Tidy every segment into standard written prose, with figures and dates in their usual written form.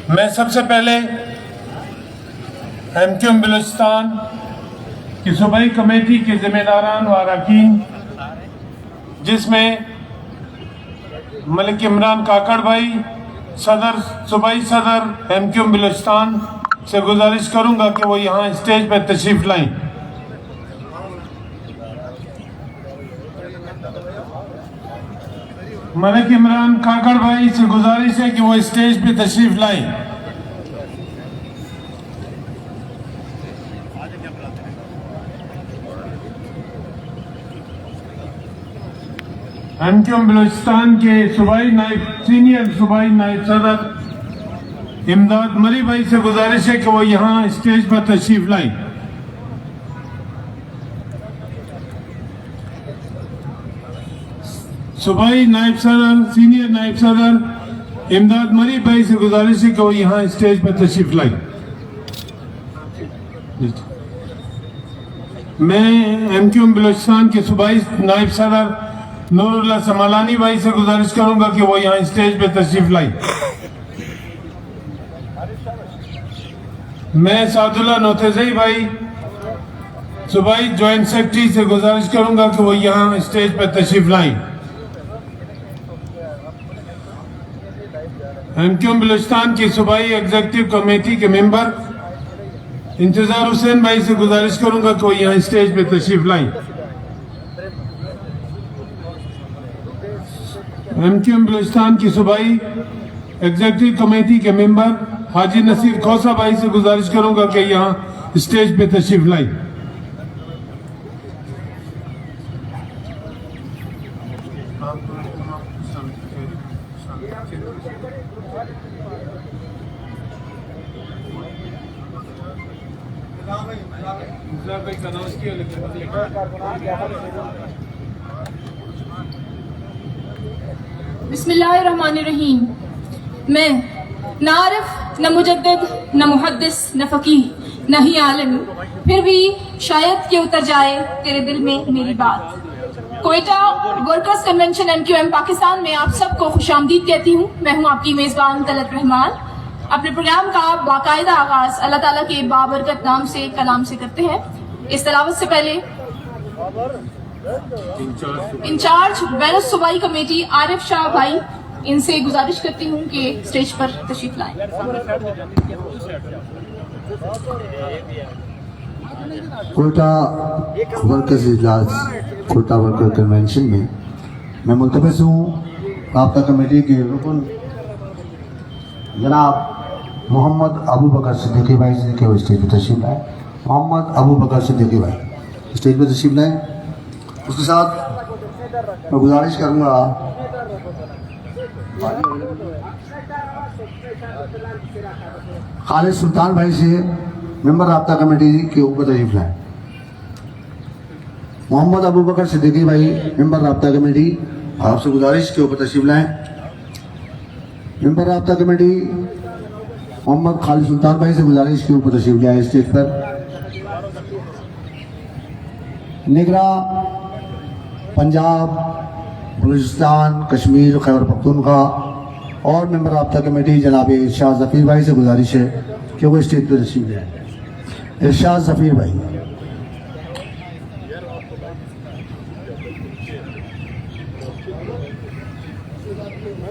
میں سب سے پہلے MQM بلوچستان کی صوبائی کمیٹی کے ذمہ داران و اراکین، جس میں ملک عمران کاکڑ بھائی صوبائی صدر MQM بلوچستان سے گزارش کروں گا کہ وہ یہاں اسٹیج پہ تشریف لائیں۔ ملک عمران کاکڑ بھائی سے گزارش ہے کہ وہ اسٹیج پہ تشریف لائیں۔ MQM بلوچستان کے سینئر صوبائی نائب صدر امداد مری بھائی سے گزارش ہے کہ وہ یہاں اسٹیج پر تشریف لائیں۔ صوبائی نائب صدر سینئر نائب صدر امداد مری بھائی سے گزارش ہے کہ وہ یہاں اسٹیج پر تشریف لائیں۔ میں MQM بلوچستان کے صوبائی نائب صدر نور اللہ سمالانی بھائی سے گزارش کروں گا کہ وہ یہاں اسٹیج پہ تشریف لائیں۔ میں سعد اللہ نوتزئی بھائی صوبائی جوائنٹ سیکرٹری سے گزارش کروں گا کہ وہ یہاں اسٹیج پہ تشریف لائیں۔ MQM بلوچستان کی صوبائی ایگزیکٹو کمیٹی کے ممبر انتظار حسین بھائی سے گزارش کروں گا کہ وہ یہاں اسٹیج پہ تشریف لائیں۔ MQM بلوچستان کی صوبائی ایگزیکٹو کمیٹی کے ممبر حاجی نصیر کھوسا بھائی سے گزارش کروں گا کہ یہاں اسٹیج پہ تشریف لائیں۔ بسم اللہ الرحمن الرحیم۔ میں نہ عارف، نہ مجدد، نہ محدث، نہ فقیہ، نہ ہی عالم، پھر بھی شاید کہ اتر جائے تیرے دل میں میری بات۔ Quetta workers convention MQM Pakistan میں آپ سب کو خوش آمدید کہتی ہوں۔ میں ہوں آپ کی میزبان طلعت رحمان۔ اپنے پروگرام کا باقاعدہ آغاز اللہ تعالیٰ کے بابرکت نام سے کلام سے کرتے ہیں۔ اس تلاوت سے پہلے انچارج بین الصوبائی کمیٹی عارف شاہ بھائی، ان سے گزارش کرتی ہوں کہ اسٹیج پر تشریف لائیں۔ کوئٹہ ورکرز اجلاس کوئٹہ ورکر کنونشن میں میں ملتمس ہوں رابطہ کمیٹی کے رکن جناب محمد ابو بکر صدیقی بھائی سے کہ وہ اسٹیج پہ تشریف لائیں۔ محمد ابو بکر صدیقی بھائی اسٹیج پہ تشریف لائیں۔ اس کے ساتھ میں گزارش کروں گا خالد سلطان بھائی سے ممبر رابطہ کمیٹی کے اوپر تشریف لائیں۔ محمد ابو بکر صدیقی بھائی ممبر رابطہ کمیٹی، آپ سے گزارش کے اوپر تشریف لائیں۔ ممبر رابطہ کمیٹی محمد خالد سلطان بھائی سے گزارش کے اوپر تشریف لائیں اسٹیج پر۔ نگراں پنجاب، بلوچستان، کشمیر، خیبر پختونخوا اور ممبر رابطہ کمیٹی جناب ارشاد ظفیر بھائی سے گزارش ہے کہ وہ اسٹیج پر تشریف لائیں۔ ارشاد ظفیر بھائی۔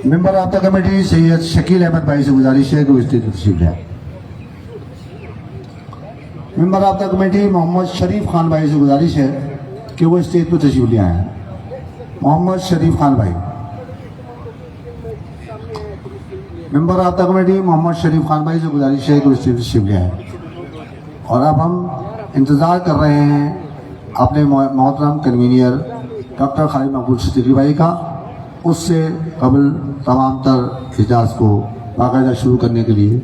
ممبر رابطہ کمیٹی سید شکیل احمد بھائی سے گزارش ہے کہ وہ اسٹیج پر تشریف لائیں۔ ممبر رابطہ کمیٹی محمد شریف خان بھائی سے گزارش ہے کہ وہ اسٹیج پر تشریف لے آئے ہیں۔ محمد شریف خان بھائی۔ ممبر رابطہ کمیٹی محمد شریف خان بھائی سے گزارش ہے کہ وہ اسٹیج پر تشریف لے آئے۔ اور اب ہم انتظار کر رہے ہیں اپنے محترم کنوینئر ڈاکٹر خالد محمود صدیقی بھائی کا۔ اس سے قبل تمام تر اجلاس کو باقاعدہ شروع کرنے کے لیے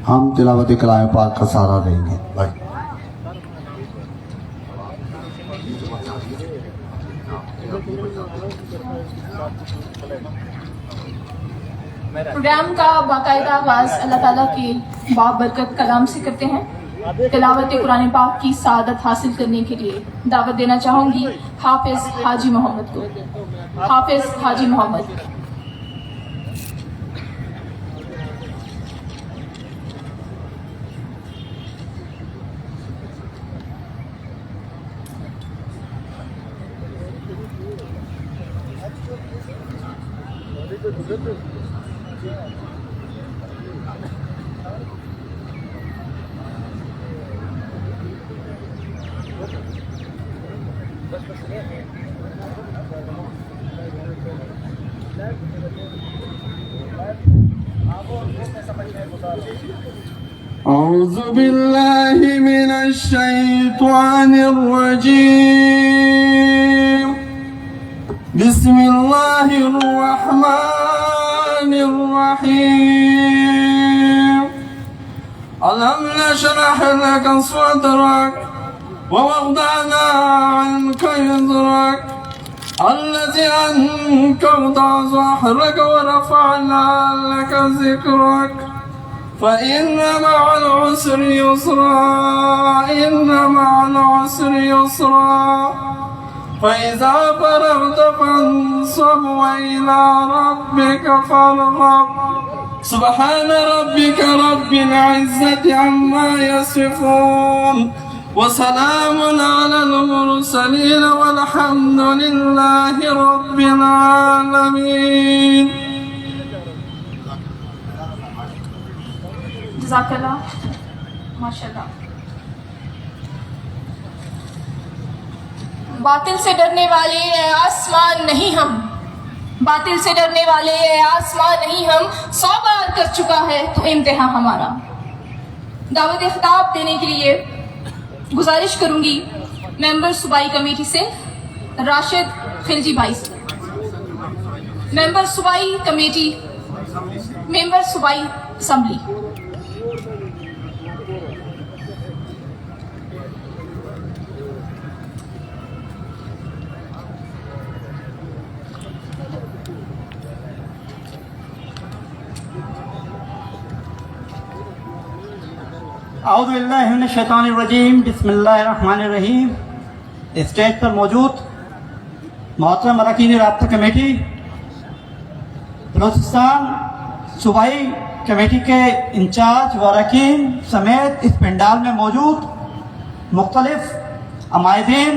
ہم تلاوت کلام پاک کا سہارا دیں گے۔ بھائی پروگرام کا باقاعدہ آغاز اللہ تعالیٰ کے بابرکت کلام سے کرتے ہیں۔ تلاوت قرآن پاک کی سعادت حاصل کرنے کے لیے دعوت دینا چاہوں گی حافظ حاجی محمد کو۔ حافظ حاجی محمد۔ أعوذ بالله من الشيطان الرجيم. بسم الله الرحمن الرحيم. ألم نشرح لك صدرك ووضعنا عنك وزرك الذي أنقض ظهرك ورفعنا لك ذكرك فإن مع العسر يسرا إن مع العسر يسرا فإذا فرغت فانصب وإلى ربك فارغب. سبحان ربك رب العزة عما يصفون وسلام على المرسلين والحمد لله رب العالمين. جزاکاللہ ماشاءاللہ. باطل سے ڈرنے والے اے آسمان نہیں ہم، باطل سے ڈرنے والے اے آسمان نہیں ہم، 100 بار کر چکا ہے تو امتحان ہمارا. دعوت خطاب دینے کے لیے گزارش کروں گی ممبر صوبائی کمیٹی سے راشد خلجی بھائی سے. ممبر صوبائی کمیٹی، ممبر صوبائی اسمبلی. اعوذ باللہ من الشیطان الرجیم. بسم اللہ الرحمن الرحیم. اسٹیج پر موجود محترم اراکین رابطہ کمیٹی بلوچستان صوبائی کمیٹی کے انچارج و اراکین سمیت اس پنڈال میں موجود مختلف عمائدین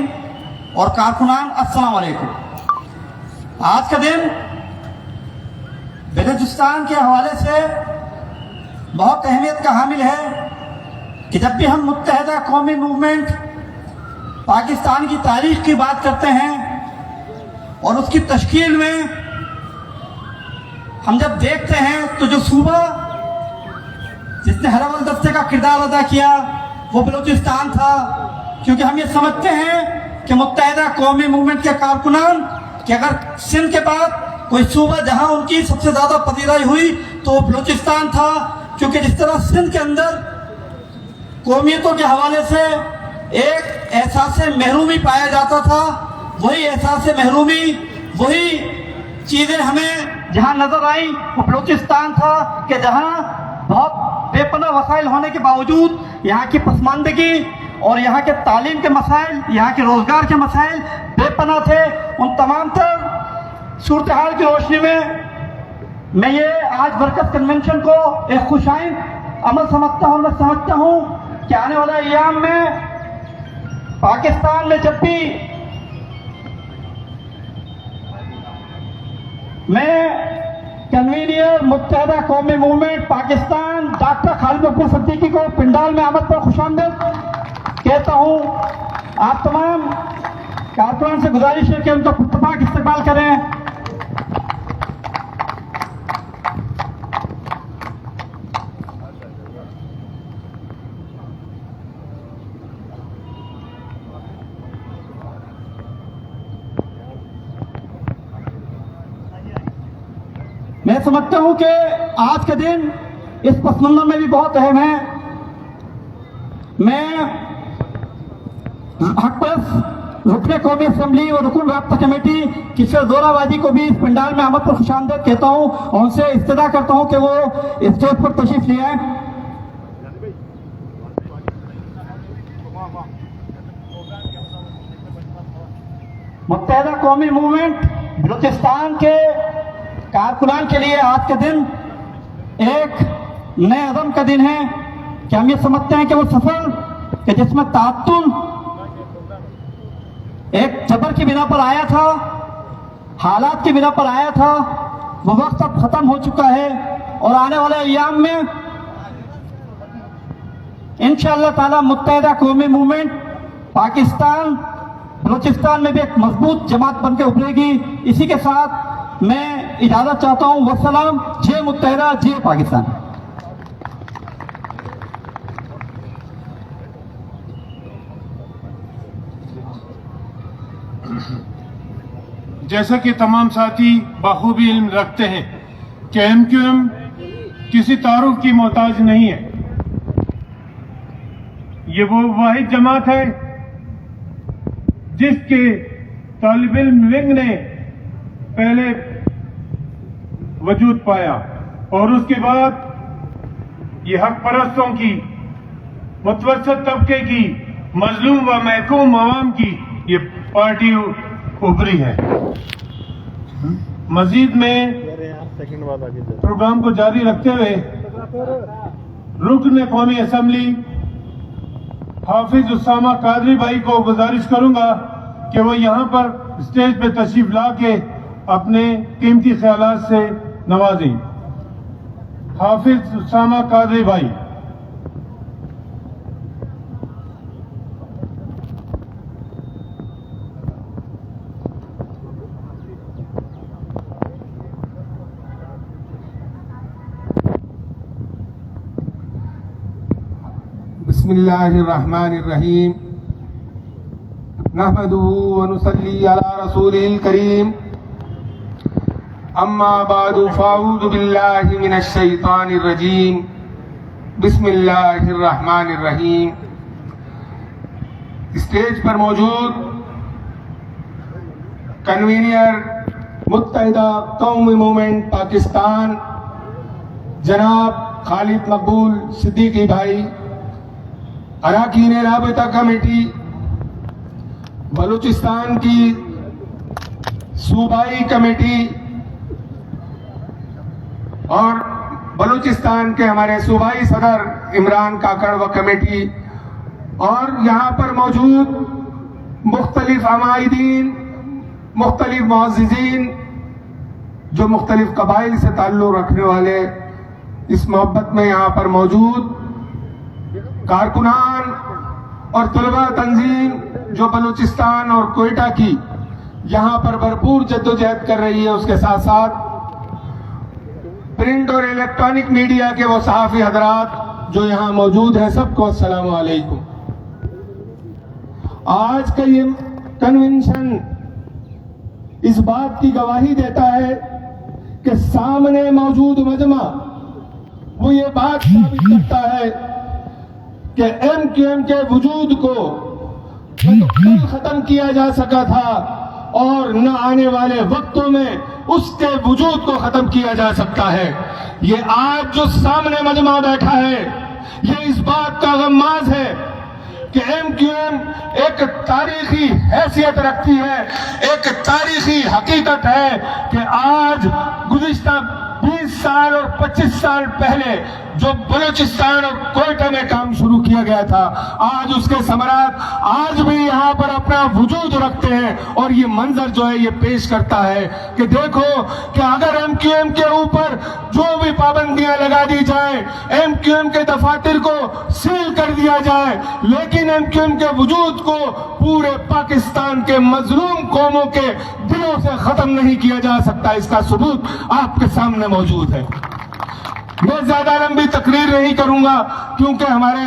اور کارکنان، السلام علیکم. آج کا دن بلوچستان کے حوالے سے بہت اہمیت کا حامل ہے کہ جب بھی ہم متحدہ قومی موومنٹ پاکستان کی تاریخ کی بات کرتے ہیں اور اس کی تشکیل میں ہم جب دیکھتے ہیں تو جو صوبہ جس نے ہر اول دستے کا کردار ادا کیا وہ بلوچستان تھا، کیونکہ ہم یہ سمجھتے ہیں کہ متحدہ قومی موومنٹ کے کارکنان کہ اگر سندھ کے بعد کوئی صوبہ جہاں ان کی سب سے زیادہ پذیرائی ہوئی تو وہ بلوچستان تھا، کیونکہ جس طرح سندھ کے اندر قومیتوں کے حوالے سے ایک احساس محرومی پایا جاتا تھا، وہی احساس محرومی، وہی چیزیں ہمیں جہاں نظر آئیں وہ بلوچستان تھا کہ جہاں بہت بے پناہ وسائل ہونے کے باوجود یہاں کی پسماندگی اور یہاں کے تعلیم کے مسائل، یہاں کے روزگار کے مسائل بے پناہ تھے. ان تمام تر صورتحال کی روشنی میں یہ آج برکت کنونشن کو ایک خوش آئند عمل سمجھتا ہوں. میں سمجھتا ہوں کہ آنے والے ایام میں پاکستان میں جب بھی میں کنوینئر متحدہ قومی موومنٹ پاکستان ڈاکٹر خالد مقبول صدیقی کو پنڈال میں آمد پر خوش آمدید کہتا ہوں. آپ تمام کارکنان سے گزارش ہے کہ ان کا پرتپاک استقبال کریں. میں سمجھتا ہوں کہ آج کا دن اس پس منظر میں بھی بہت اہم ہے. میں حق پرست رکن قومی اسمبلی اور رکن رابطہ کمیٹی کشور زورا بازی کو بھی اس پنڈال میں آمد پر خوش آمدید کہتا ہوں اور ان سے استدعا کرتا ہوں کہ وہ اسٹیج پر تشریف لے آئیں. متحدہ قومی موومنٹ بلوچستان کے کارکنان کے لیے آج کا دن ایک نئے عزم کا دن ہے کہ ہم یہ سمجھتے ہیں کہ وہ سفر کہ جس میں تعطل ایک جبر کی بنا پر آیا تھا، حالات کی بنا پر آیا تھا، وہ وقت اب ختم ہو چکا ہے اور آنے والے ایام میں انشاءاللہ تعالی متحدہ قومی موومنٹ پاکستان बलूचिस्तान में भी एक मजबूत जमात बनकर उभरेगी। इसी के साथ मैं इजाजत चाहता हूँ। वस्सलाम। जय मुत्तहिदा, जय पाकिस्तान। जैसा कि तमाम साथी बखूबी इल्म रखते हैं कि MQM किसी तारुफ की मोहताज नहीं है। ये वो वाहिद जमात है जिसके तालिब इल्म विंग ने पहले वजूद पाया और उसके बाद ये हक परस्तों की, मुतवस्सित तबके की, मजलूम व महकूम अवाम की ये पार्टी उभरी है। मजीद में प्रोग्राम को जारी रखते हुए रुकन कौमी असम्बली हाफिज उसामा कादरी भाई को गुजारिश करूंगा कि वो यहाँ पर स्टेज पे तशरीफ ला के अपने कीमती ख्यालात से नवाजें। हाफिज उसामा कादरी भाई। बिस्मिल्लाहिर्रहमानिर्रहीम। नहमदुहु व नुसल्ली अला रसूलिल करीम। अम्मा बादु फ़अऊज़ु बिल्लाहि मिनश शैतानिर रजीम। बिस्मिल्लाहिर्रहमानिर्रहीम। स्टेज पर मौजूद कन्वीनर मुत्तहिदा कौमी मूवमेंट पाकिस्तान जनाब खालिद मकबूल सिद्दीकी भाई, अरकान राबिता कमेटी बलूचिस्तान की सूबाई कमेटी और बलूचिस्तान के हमारे सूबाई सदर इमरान काकड़ व कमेटी और यहाँ पर मौजूद मुख्तलिफ अमाइदीन, मुख्तलिफ मुअज़्ज़िज़ीन जो मुख्तलिफ कबाइल से ताल्लुक़ रखने वाले इस मोहब्बत में यहाँ पर मौजूद कारकुनान और तलबा तंजीम जो बलूचिस्तान और कोयटा की यहाँ पर भरपूर जद्दोजहद कर रही है, उसके साथ साथ प्रिंट और इलेक्ट्रॉनिक मीडिया के वो सहाफ़ी हजरात जो यहाँ मौजूद हैं, सबको अस्सलामु अलैकुम। आज का ये कन्वेंशन इस बात की गवाही देता है कि सामने मौजूद मजमा वो ये बात साबित करता है कि MQM के वजूद को कल खत्म किया जा सका था और न आने वाले वक्तों में उसके वजूद को खत्म किया जा सकता है। ये आज जो सामने मजमा बैठा है ये इस बात का गम्माज है कि MQM एक तारीखी हैसियत रखती है, एक तारीखी हकीकत है कि आज गुज़िश्ता 20 साल और 25 साल पहले जो बलूचिस्तान और कोयटा में काम शुरू किया गया था, आज उसके समरात आज भी यहाँ पर अपना वजूद रखते हैं और ये मंजर जो है ये पेश करता है कि देखो कि अगर MQM के ऊपर जो भी पाबंदियां लगा दी जाए, MQM के दफातर को सील कर दिया जाए, लेकिन MQM के वजूद को पूरे पाकिस्तान के मजलूम कौमों के दिलों से खत्म नहीं किया जा सकता। इसका सबूत आपके सामने मौजूद है। मैं ज्यादा लंबी तकरीर नहीं करूंगा क्योंकि हमारे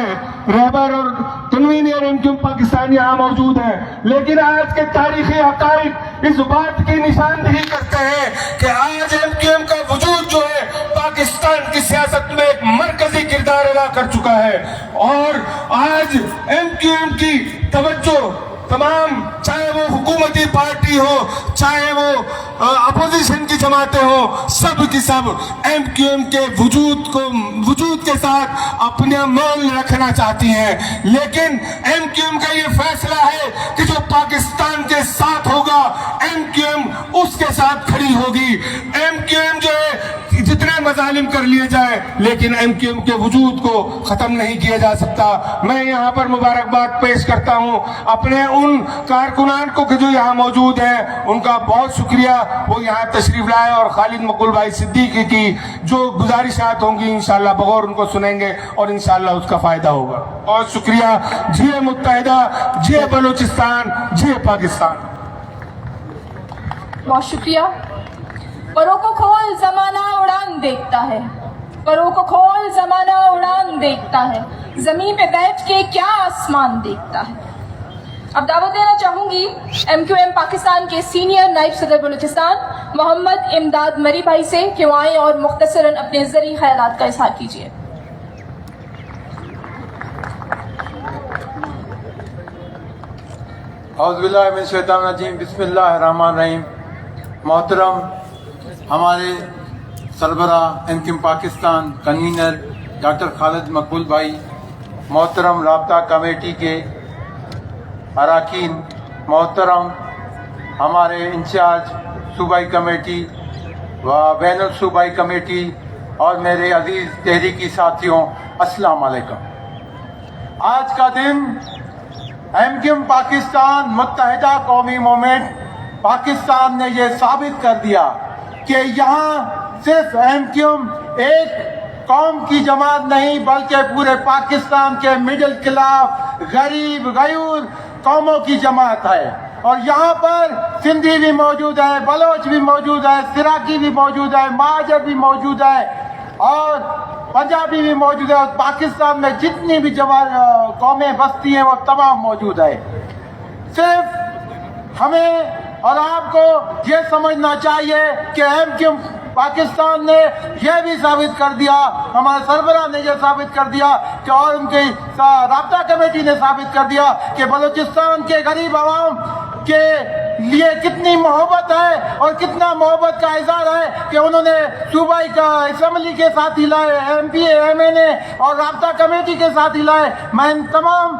रहबर और कन्वीनर MQM पाकिस्तान यहाँ मौजूद है, लेकिन आज के तारीखी हकाइक इस बात की निशानदेही करते हैं कि आज MQM का वजूद जो है पाकिस्तान की सियासत में एक मरकजी किरदार अदा कर चुका है और आज MQM की तवज्जो तमाम, चाहे वो हुकूमती पार्टी हो, चाहे वो अपोजिशन की जमातें हो, सब की सब MQM के वजूद के साथ अपना मोल रखना चाहती हैं। लेकिन MQM का ये फैसला है कि जो पाकिस्तान के साथ होगा MQM उसके साथ खड़ी होगी। MQM जो है جتنے مظالم کر لیے جائیں لیکن MQM کے وجود کو ختم نہیں کیا جا سکتا. میں یہاں پر مبارکباد پیش کرتا ہوں اپنے ان کارکنان کو کہ جو یہاں موجود ہیں, ان کا بہت شکریہ, وہ یہاں تشریف لائے, اور خالد مقبول بھائی صدیقی کی جو گزارشات ہوں گی انشاءاللہ بغور ان کو سنیں گے اور انشاءاللہ اس کا فائدہ ہوگا. بہت شکریہ. جی متحدہ, جی بلوچستان, جی پاکستان. بہت شکریہ. پروں کو کھول زمانہ اڑان دیکھتا ہے, پروں کو کھول زمانہ اڑان دیکھتا ہے, زمین پہ بیٹھ کے کیا آسمان دیکھتا ہے. اب دعوت دینا چاہوں گی MQM پاکستان کے سینئر نائب صدر بلوچستان محمد امداد مری بھائی سے کہ وہ آئیں اور مختصراً اپنے ذریعی خیالات کا اظہار کیجیے. اعوذ باللہ من الشیطان الرجیم. بسم اللہ الرحمن الرحیم. محترم ہمارے سربراہ MQM پاکستان کنوینر ڈاکٹر خالد مقبول بھائی, محترم رابطہ کمیٹی کے اراکین, محترم ہمارے انچارج صوبائی کمیٹی و بین الصوبائی کمیٹی, اور میرے عزیز تحریکی ساتھیوں, السلام علیکم. آج کا دن MQM پاکستان متحدہ قومی موومنٹ پاکستان نے یہ ثابت کر دیا کہ یہاں صرف MQM ایک قوم کی جماعت نہیں بلکہ پورے پاکستان کے مڈل کلاس, غریب, غیور قوموں کی جماعت ہے. اور یہاں پر سندھی بھی موجود ہے, بلوچ بھی موجود ہے, سراکی بھی موجود ہے, مہاجر بھی موجود ہے, اور پنجابی بھی موجود ہے, اور پاکستان میں جتنی بھی قومیں بستی ہیں وہ تمام موجود ہے. صرف ہمیں اور آپ کو یہ سمجھنا چاہیے کہ MQM پاکستان نے یہ بھی ثابت کر دیا, ہمارے سربراہ نے یہ ثابت کر دیا کہ, اور ان کی رابطہ کمیٹی نے ثابت کر دیا کہ بلوچستان کے غریب عوام کے لیے کتنی محبت ہے اور کتنا محبت کا اظہار ہے کہ انہوں نے صوبائی کا اسمبلی کے ساتھ ہی لائے, MPA, MNA اور رابطہ کمیٹی کے ساتھ ہی لائے. میں ان تمام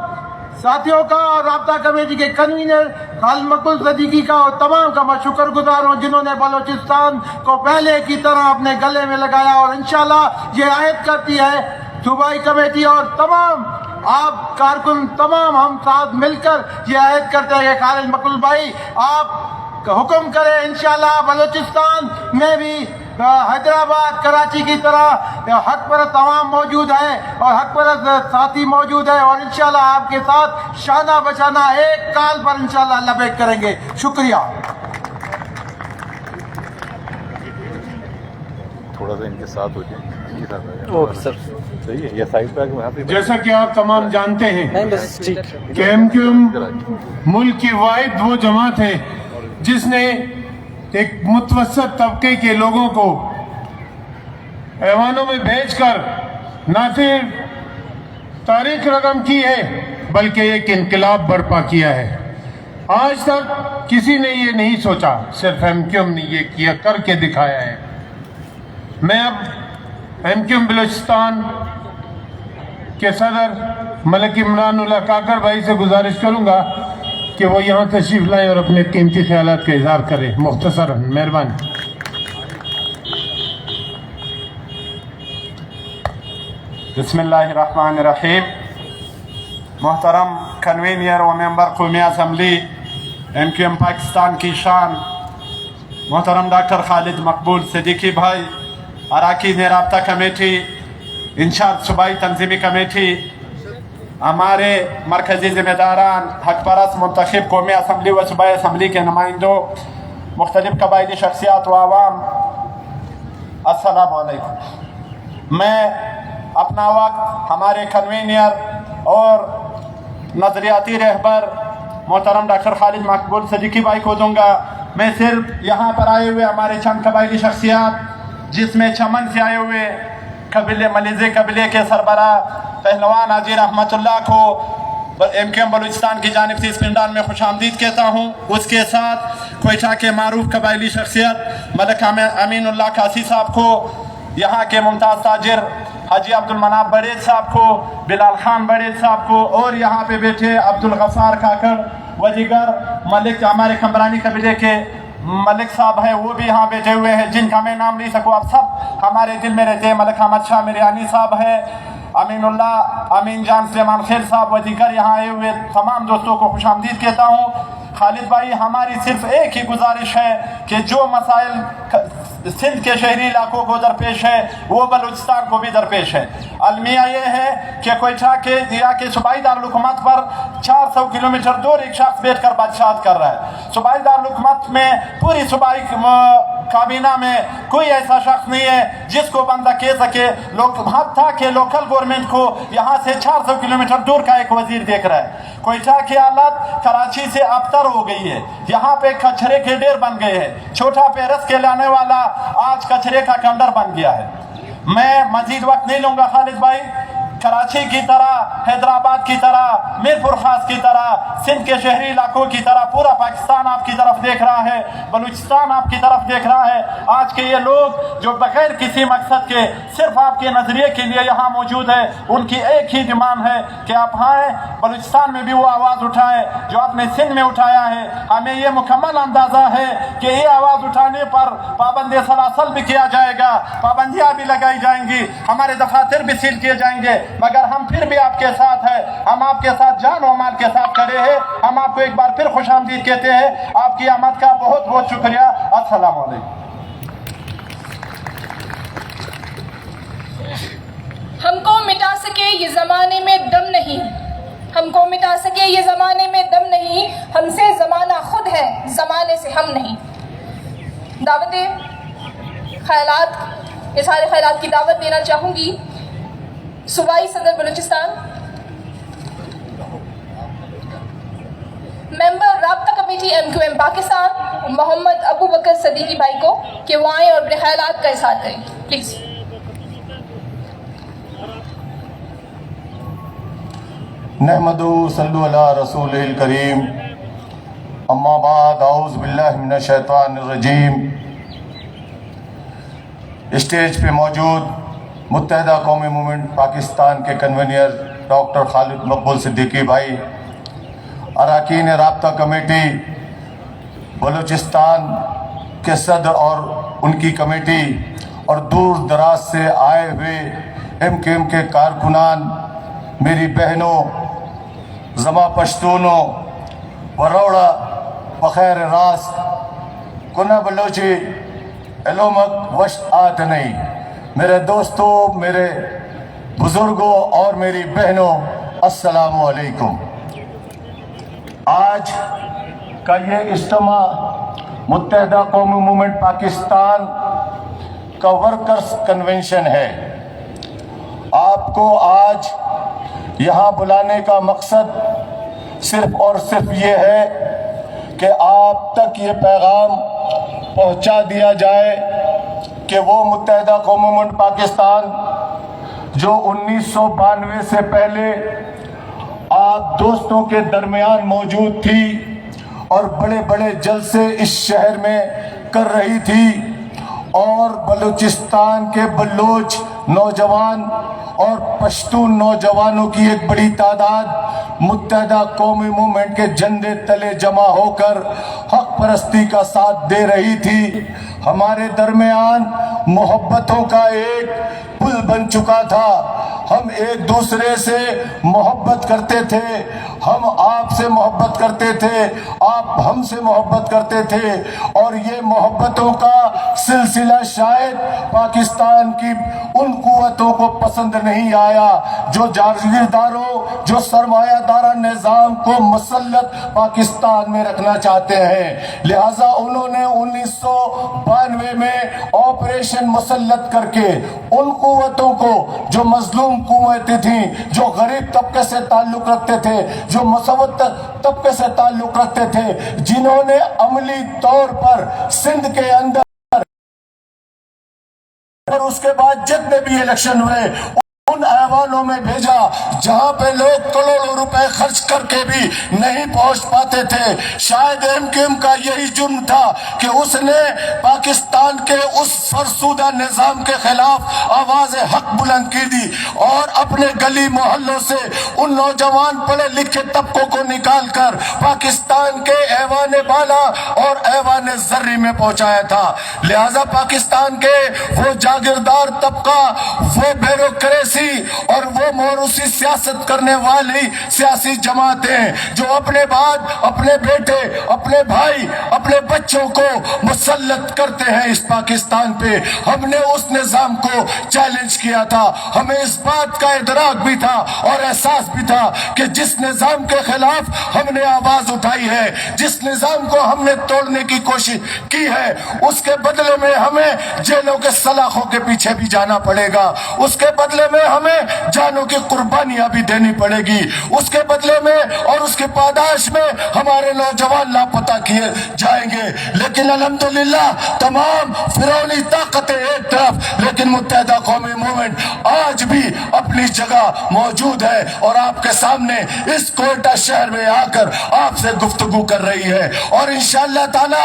ساتھیوں کا اور رابطہ کمیٹی کے کنوینر خالد مقبول صدیقی کا اور تمام کا میں شکر گزار ہوں جنہوں نے بلوچستان کو پہلے کی طرح اپنے گلے میں لگایا. اور انشاءاللہ یہ عہد کرتی ہے صوبائی کمیٹی اور تمام آپ کارکن, تمام ہم ساتھ مل کر یہ عہد کرتے ہیں کہ خالد مقبول بھائی آپ حکم کریں, انشاءاللہ بلوچستان میں بھی حیدرآباد, کراچی کی طرح حق پرست عوام موجود ہے اور حق پرست ساتھی موجود ہے, اور انشاءاللہ آپ کے ساتھ شانہ بشانہ ایک کال پر انشاءاللہ لبیک کریں گے. شکریہ. تھوڑا سا ان کے ساتھ ہو جائے. صحیح ہے, یہ سائڈ پہ. جیسا کہ آپ تمام جانتے ہیں کہ MQM ملک کی واحد وہ جماعت ہے جس نے ایک متوسط طبقے کے لوگوں کو ایوانوں میں بھیج کر نہ صرف تاریخ رقم کی ہے بلکہ ایک انقلاب برپا کیا ہے. آج تک کسی نے یہ نہیں سوچا, صرف MQM نے یہ کیا, کر کے دکھایا ہے. میں اب MQM بلوچستان کے صدر ملک عمران اللہ کاکر بھائی سے گزارش کروں گا کہ وہ یہاں تشریف لائیں اور اپنے قیمتی خیالات کا اظہار کریں. مختصراً مہربانی. بسم اللہ الرحمن الرحیم. محترم کنوینر و ممبر قومی اسمبلی MQM پاکستان کی شان محترم ڈاکٹر خالد مقبول صدیقی بھائی, اراکین رابطہ کمیٹی, انچارج صوبائی تنظیمی کمیٹی, ہمارے مرکزی ذمہ داران, حق پرست منتخب قومی اسمبلی و صوبائی اسمبلی کے نمائندوں, مختلف قبائلی شخصیات و عوام, السلام علیکم. میں اپنا وقت ہمارے کنوینر اور نظریاتی رہبر محترم ڈاکٹر خالد مقبول صدیقی بھائی کو دوں گا. میں صرف یہاں پر آئے ہوئے ہمارے چند قبائلی شخصیات جس میں چمن سے آئے ہوئے قبیلے ملیزے قبیلے کے سربراہ پہلوان حاجی رحمت اللہ کو MQM بلوچستان کی جانب سے اس پنڈال میں خوش آمدید کہتا ہوں. اس کے ساتھ کوئٹہ کے معروف قبائلی شخصیت ملک امین اللہ کاسی صاحب کو, یہاں کے ممتاز تاجر حاجی عبدالمناب بڑیج صاحب کو, بلال خان بڑیج صاحب کو, اور یہاں پہ بیٹھے عبدالغفار کاکڑ و دیگر ملک ہمارے کمرانی قبیلے کے मलिक साहब है वो भी यहाँ बैठे हुए हैं, जिनका मैं नाम नहीं सकूँ, अब सब हमारे दिल में रहते हैं। मलिक अहमद शाह मिरियानी साहब है, अमीनुल्लाह, अमीन जान, सुलेमान खेल साहब व दीगर यहाँ आए हुए तमाम दोस्तों को खुशामदीद कहता हूँ। खालिद भाई, हमारी सिर्फ एक ही गुजारिश है कि जो मसाइल सिंध के शहरी इलाकों को दरपेश है वो बलूचिस्तान को भी दरपेश है। अलमिया ये है कि कोयटा के या के सूबाई दारुल-हुकूमत पर 400 किलोमीटर दूर एक शख्स बैठ कर बादशाहत कर रहा है। सूबाई दारुल-हुकूमत में पूरी सूबाई काबीना में कोई ऐसा शख्स नहीं है जिसको बंदा कह सके लोग हत्ता के लोकल गवर्नमेंट को यहाँ से 400 किलोमीटर दूर का एक वजीर देख रहा है। कोयटा की हालत कराची से अबतर हो गई है, यहाँ पे कचरे के ढेर बन गए हैं, छोटा पेरस के लाने वाला आज कचरे का कंडर बन गया है। मैं मजीद वक्त नहीं लूंगा खालिद भाई, कराची की तरह, हैदराबाद की तरह, मीरपुर खास की तरह, सिंध के शहरी इलाकों की तरह पूरा पाकिस्तान आपकी तरफ देख रहा है, बलूचिस्तान आपकी तरफ देख रहा है। आज के ये लोग जो बगैर किसी मकसद के सिर्फ आपके नजरिए के लिए यहाँ मौजूद है, उनकी एक ही डिमांड है कि आप आए, बलूचिस्तान में भी वो आवाज़ उठाएं जो आपने सिंध में उठाया है। हमें ये मुकम्मल अंदाज़ा है कि ये आवाज़ उठाने पर पाबंदी सलासल भी किया जाएगा, पाबंदियाँ भी लगाई जाएंगी, हमारे दफातर भी सील किए जाएंगे, मगर हम फिर भी आपके साथ हैं, हम आपके साथ जान और माल के साथ खड़े हैं। हम आपको एक बार फिर खुशामदीद कहते हैं। आपकी आमद का बहुत बहुत शुक्रिया। अस्सलाम वालेकुम। हमको मिटा सके ये ज़माने में दम नहीं, हमको मिटा सके ये ज़माने में दम नहीं, हमसे ज़माना खुद है, ज़माने से हम नहीं। दावत ख्यालात, ये सारे ख्यालात की दावत देना चाहूँगी सूबाई सदर बलूचिस्तान, मेंबर राब्ता कमेटी MQM पाकिस्तान मोहम्मद अबू बकर सदीकी भाई को कि वो आएँ और अपने ख्यालात का इज़हार करें, प्लीज़। नहमदु सल्लु अला रसूलिल करीम, अम्मा बाद, औज़ु बिल्लाहि मिनश शैतानिर रजीम। स्टेज पे मौजूद मुत्तहिदा कौमी मूवमेंट पाकिस्तान के कन्वीनर डॉक्टर खालिद मकबूल सिद्दीकी भाई, अरकान राब्ता कमेटी बलूचिस्तान के सदर और उनकी कमेटी और दूर दराज से आए हुए MQM के कारकुनान, मेरी बहनों, ज़मा पश्तूनों, वरोड़ा बखैर रास, कुना बलोची एलोमक वश आत नहीं, मेरे दोस्तों, मेरे बुजुर्गों और मेरी बहनों, अस्सलामु अलैकुम। आज का ये इज्तिमा मुत्तहिदा कौमी मूवमेंट पाकिस्तान का वर्कर्स कन्वेंशन है। आपको आज यहाँ बुलाने का मकसद सिर्फ और सिर्फ ये है कि आप तक ये पैगाम पहुँचा दिया जाए कि वो मुत्तहिदा कौमी मूवमेंट पाकिस्तान जो 1992 से पहले आप दोस्तों के दरमियान मौजूद थी और बड़े बड़े जलसे इस शहर में कर रही थी, और बलूचिस्तान के बलोच नौजवान और पश्तून नौजवानों की एक बड़ी तादाद मुत्तहिदा कौमी मूवमेंट के झंडे तले जमा होकर हक परस्ती का साथ दे रही थी। हमारे दरमियान मोहब्बतों का एक पुल बन चुका था। हम एक दूसरे से मोहब्बत करते थे, हम आपसे मोहब्बत करते थे, आप हमसे मोहब्बत करते थे, और ये मोहब्बतों का सिलसिला शायद पाकिस्तान की उन कुव्वतों को पसंद नहीं आया जो जागीरदारों, जो सरमायादारा निज़ाम को मुसल्लत पाकिस्तान में रखना चाहते हैं। लिहाजा उन्होंने 1992 में ऑपरेशन मुसल्लत करके उन कुव्वतों को जो मजलूम कुव्वतें थीं, जो गरीब तबके से ताल्लुक रखते थे, जो मुसव्वत तबके से ताल्लुक रखते थे, जिन्होंने अमली तौर पर सिंध के अंदर और उसके बाद जितने भी इलेक्शन हुए उन ऐवानों में भेजा जहां पे लोग करोड़ों रुपए खर्च करके भी नहीं पहुंच पाते थे। शायद एमक्यूएम का यही जुर्म था कि उसने पाकिस्तान के उस फरसुदा निजाम के खिलाफ आवाज हक बुलंद की दी और अपने गली मोहल्लों से उन नौजवान पढ़े लिखे तबकों को निकालकर पाकिस्तान के ऐवान बाला और ऐवान जर्री में पहुंचाया था। लिहाजा पाकिस्तान के वो जागीरदार तबका, वो ब्यूरोक्रेसी और वो मोरूसी सियासत करने वाली सियासी जमातें जो अपने बाद अपने बेटे, अपने भाई, अपने बच्चों को मुसल्लत करते हैं इस पाकिस्तान पे, हमने उस निजाम को चैलेंज किया था। हमें इस बात का इदराक भी था और एहसास भी था कि जिस निजाम के खिलाफ हमने आवाज उठाई है, जिस निजाम को हमने तोड़ने की कोशिश की है, उसके बदले में हमें जेलों के सलाखों के पीछे भी जाना पड़ेगा, उसके बदले में हमें जानों की कुर्बानियां भी देनी पड़ेगी, उसके बदले में और उसके पादाश में हमारे नौजवान लापता किए जाएंगे। लेकिन अल्हम्दुलिल्लाह तमाम फिरौनी ताकतें एक तरफ, लेकिन मुत्तहिदा कौमी मूवमेंट आज भी अपनी जगह मौजूद है और आपके सामने इस कोयटा शहर में आकर आपसे गुफ्तगू कर रही है। और इंशाअल्लाह ताला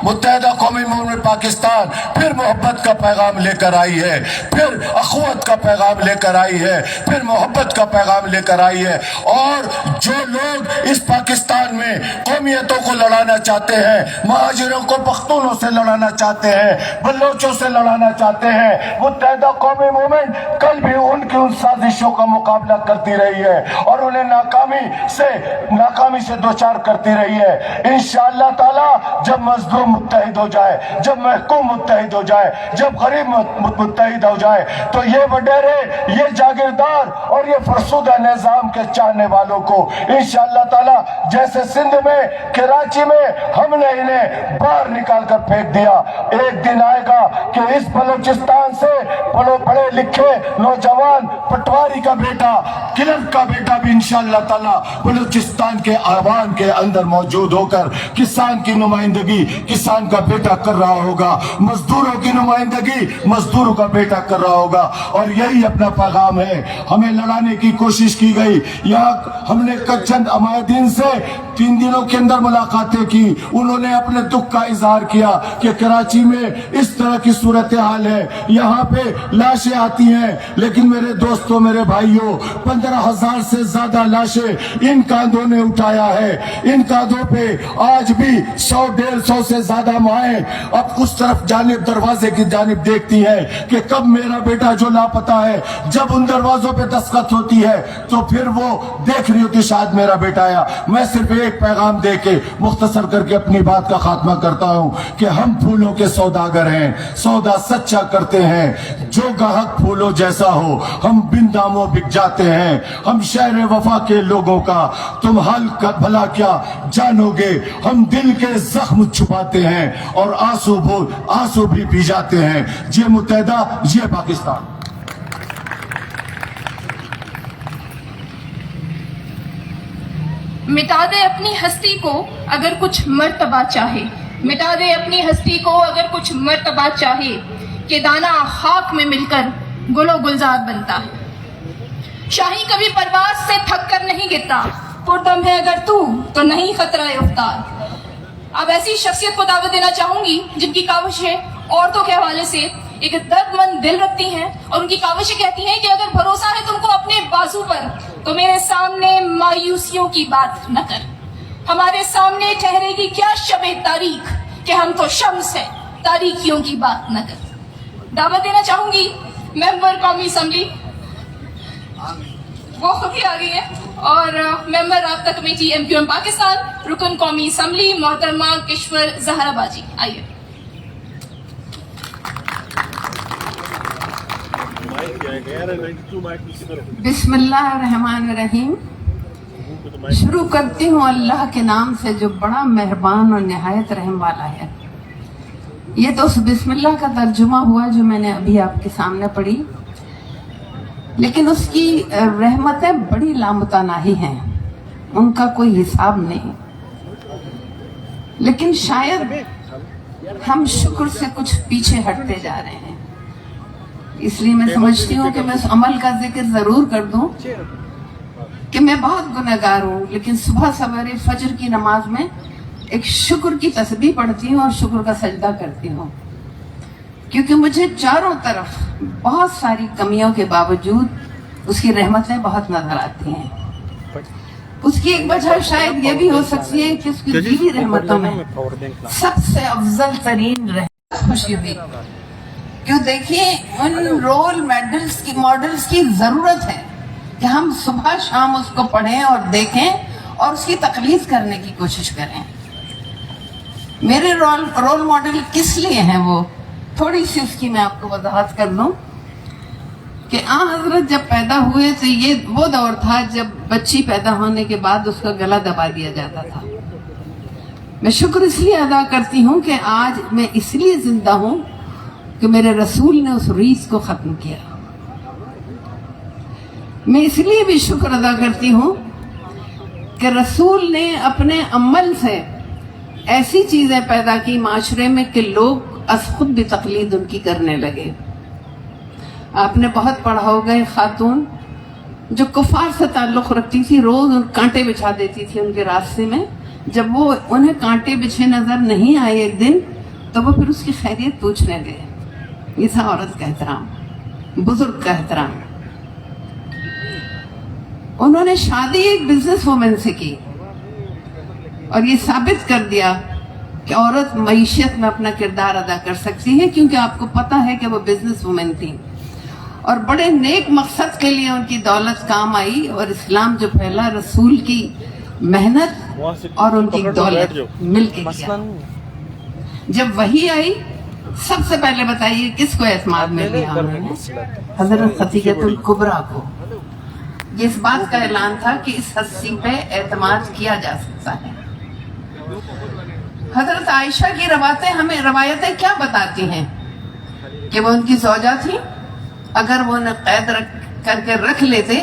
मुत्तहिदा कौमी मूवमेंट पाकिस्तान फिर मोहब्बत का पैगाम लेकर आई है, फिर अखुवत का पैगाम लेकर आई है, फिर मोहब्बत का पैगाम लेकर आई है। और जो लोग इस पाकिस्तान में कौमियतों को लड़ाना चाहते हैं, महाजिरों को पख्तूनों से लड़ाना चाहते हैं, बलोचों से लड़ाना चाहते हैं, मुत्तहिदा कौमी मूवमेंट कल भी उनकी उन साजिशों का मुकाबला करती रही है और उन्हें नाकामी से दो चार करती रही है। इंशाअल्लाह ताला जब मजलूम मुत्तहिद हो जाए, जब महकूम मुत्तहिद हो जाए, जब गरीब मुत्तहिद हो जाए, तो ये वडेरे, ये जागीरदार और ये फरसुदा निजाम के चाहने वालों को इंशाअल्लाह ताला जैसे सिंध में, कराची में हमने इन्हें बाहर निकाल कर फेंक दिया, एक दिन आएगा कि इस बलोचिस्तान से पढ़े लिखे नौजवान पटवारी का बेटा, क्लर्क का बेटा भी इंशाअल्लाह ताला बलूचिस्तान के आवाम के अंदर मौजूद होकर किसान की नुमाइंदगी किसान का बेटा कर रहा होगा, मजदूरों की नुमाइंदगी मजदूरों का बेटा कर रहा होगा। और यही अपना पैगाम है। हमें लड़ाने की कोशिश की गई, यहाँ हमने चंद अमायदीन से 3 दिनों के अंदर मुलाकातें की, उन्होंने अपने दुख का इजहार किया कि कराची में इस तरह की सूरत हाल है, यहाँ पे लाशें आती हैं, लेकिन मेरे दोस्तों, मेरे भाइयों, 15,000 से ज्यादा लाशें इन कांधों ने उठाया है। इन कांधों पे आज भी 100-150 से ज्यादा माएं अब उस तरफ जानिब, दरवाजे की जानिब देखती हैं कि कब मेरा बेटा जो लापता है, जब उन दरवाजों पे दस्तखत होती है तो फिर वो देख रही होती शायद मेरा बेटा आया। मैं सिर्फ एक पैगाम दे के मुख्तसर करके अपनी बात का खात्मा करता हूँ कि हम फूलों के सौदागर हैं, सौदा सच्चा करते हैं, जो गाहक फूलों जैसा हो हम बिन दामों बिक जाते हैं। हम शहर वफा के लोगों का तुम हाल का भला क्या जानोगे, हम दिल के जख्म छुपाते हैं और आंसू भी पी जाते हैं। ये मुत्तहिदा, ये पाकिस्तान। मिटा दे अपनी हस्ती को अगर कुछ मर्तबा चाहे, मिटा दे अपनी हस्ती को अगर कुछ मर्तबा चाहे, कि दाना खाक में मिलकर गुलो गुलजार बनता है। शाही कभी परवाज से थक कर नहीं गिरता, पुरदम है अगर तू तो नहीं खतरा उफ्तार। अब ऐसी शख्सियत को दावत देना चाहूंगी जिनकी काविशें औरतों के हवाले से एक दर्दमंद दिल रखती हैं और उनकी काविशें कहती हैं कि अगर भरोसा है तुमको अपने बाजू पर तो मेरे सामने मायूसियों की बात न कर। हमारे सामने ठहरेगी क्या शबे तारीख कि हम तो शम्स है, तारीखियों की बात न कर। दावत देना चाहूंगी मेंबर कौमी असम्बली, वो खुद ही आ गई है, और मेंबर राब्ता कमेटी एमक्यूएम पाकिस्तान, रुकन कौमी असम्बली मोहतरमा किश्वर जहरा बाजी। आइए। बिस्मिल्लाहिर्रहमानिर्रहीम। शुरू करती हूँ अल्लाह के नाम से जो बड़ा मेहरबान और निहायत रहम वाला है। ये तो उस बिस्मिल्लाह का तर्जुमा हुआ जो मैंने अभी आपके सामने पढ़ी, लेकिन उसकी रहमतें बड़ी लामुतनाही हैं, उनका कोई हिसाब नहीं। लेकिन शायद हम शुक्र से कुछ पीछे हटते जा रहे हैं। इसलिए मैं समझती हूँ कि मैं उस अमल का जिक्र जरूर कर दूं कि मैं बहुत गुनहगार हूँ, लेकिन सुबह सवेरे फजर की नमाज में एक शुक्र की तस्बीह पढ़ती हूँ और शुक्र का सजदा करती हूँ, क्योंकि मुझे चारों तरफ बहुत सारी कमियों के बावजूद उसकी रहमतें बहुत नजर आती हैं। उसकी एक वजह शायद ये भी हो सकती है कि उसकी दीनी रहमतों में सबसे अफजल तरीन खुशी हुई। क्यों, देखिए उन रोल मॉडल्स की जरूरत है कि हम सुबह शाम उसको पढ़ें और देखें और उसकी तकलीफ करने की कोशिश करें। मेरे रोल मॉडल किस लिए हैं, वो थोड़ी सी उसकी मैं आपको वजाहत कर दूं कि हजरत जब पैदा हुए तो ये वो दौर था जब बच्ची पैदा होने के बाद उसका गला दबा दिया जाता था। मैं शुक्र इसलिए अदा करती हूँ कि आज मैं इसलिए जिंदा हूँ कि मेरे रसूल ने उस रीत को खत्म किया। मैं इसलिए भी शुक्र अदा करती हूँ कि रसूल ने अपने अमल से ऐसी चीजें पैदा की माशरे में कि लोग खुद भी तकलीद उनकी करने लगे। आपने बहुत पढ़ा होगा, खातून जो कुफार से ताल्लुक रखती थी रोज उन कांटे बिछा देती थी उनके रास्ते में। जब वो उन्हें कांटे बिछे नजर नहीं आए एक दिन, तो वो फिर उसकी खैरियत पूछने गए। ये था औरत का एहतराम, बुजुर्ग का एहतराम। उन्होंने शादी एक बिजनेस वुमन से की और ये साबित कर दिया कि औरत मईशत में अपना किरदार अदा कर सकती है, क्योंकि आपको पता है कि वो बिजनेस वुमन थी और बड़े नेक मकसद के लिए उनकी दौलत काम आई और इस्लाम जो फैला रसूल की मेहनत और उनकी दौलत मिलके किया। जब वही आई, सबसे पहले बताइए किसको एतमाद में लिया उन्होंने? हजरत खदीजतुल कुबरा को। ये इस बात का ऐलान था कि इस हस्ती पे एतमाद किया जा सकता है। हजरत आयशा की रवायतें क्या बताती हैं कि वो उनकी ज़ौजा थी। अगर वो उन्हें कैद करके रख लेते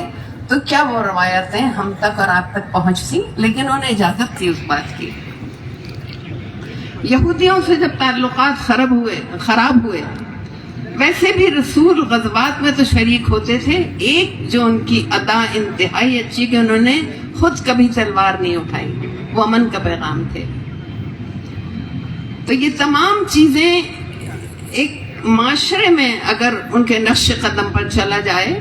तो क्या वो रवायतें हम तक और आप तक पहुंचती, लेकिन उन्हें इजाजत थी उस बात की। यहूदियों से जब ताल्लुकात खराब हुए, वैसे भी रसूल गज़वात में तो शरीक होते थे। एक जो उनकी अदा इंतहाई अच्छी कि उन्होंने खुद कभी तलवार नहीं उठाई, वो अमन का पैगाम थे। तो ये तमाम चीजें एक माशरे में अगर उनके नक्श कदम पर चला जाए,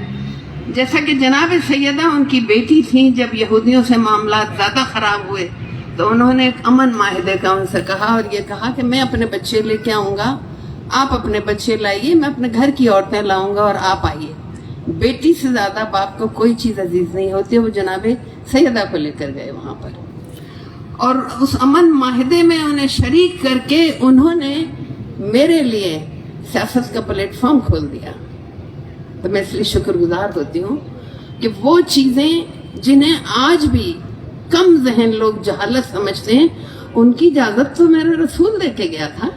जैसा कि जनाब सैयदा उनकी बेटी थी, जब यहूदियों से मामला ज्यादा खराब हुए तो उन्होंने एक अमन माहिदे का उनसे कहा और ये कहा कि मैं अपने बच्चे लेके आऊंगा, आप अपने बच्चे लाइए, मैं अपने घर की औरतें लाऊंगा और आप आइए। बेटी से ज्यादा बाप को कोई चीज अजीज नहीं होती। वो जनाब सैयदा को लेकर गए वहां पर और उस अमन माहिदे में उन्हें शरीक करके उन्होंने मेरे लिए सियासत का प्लेटफॉर्म खोल दिया। तो मैं इसलिए शुक्रगुजार होती हूँ कि वो चीजें जिन्हें आज भी कम जहन लोग जहालत समझते हैं, उनकी इजाजत तो मेरा रसूल दे के गया था।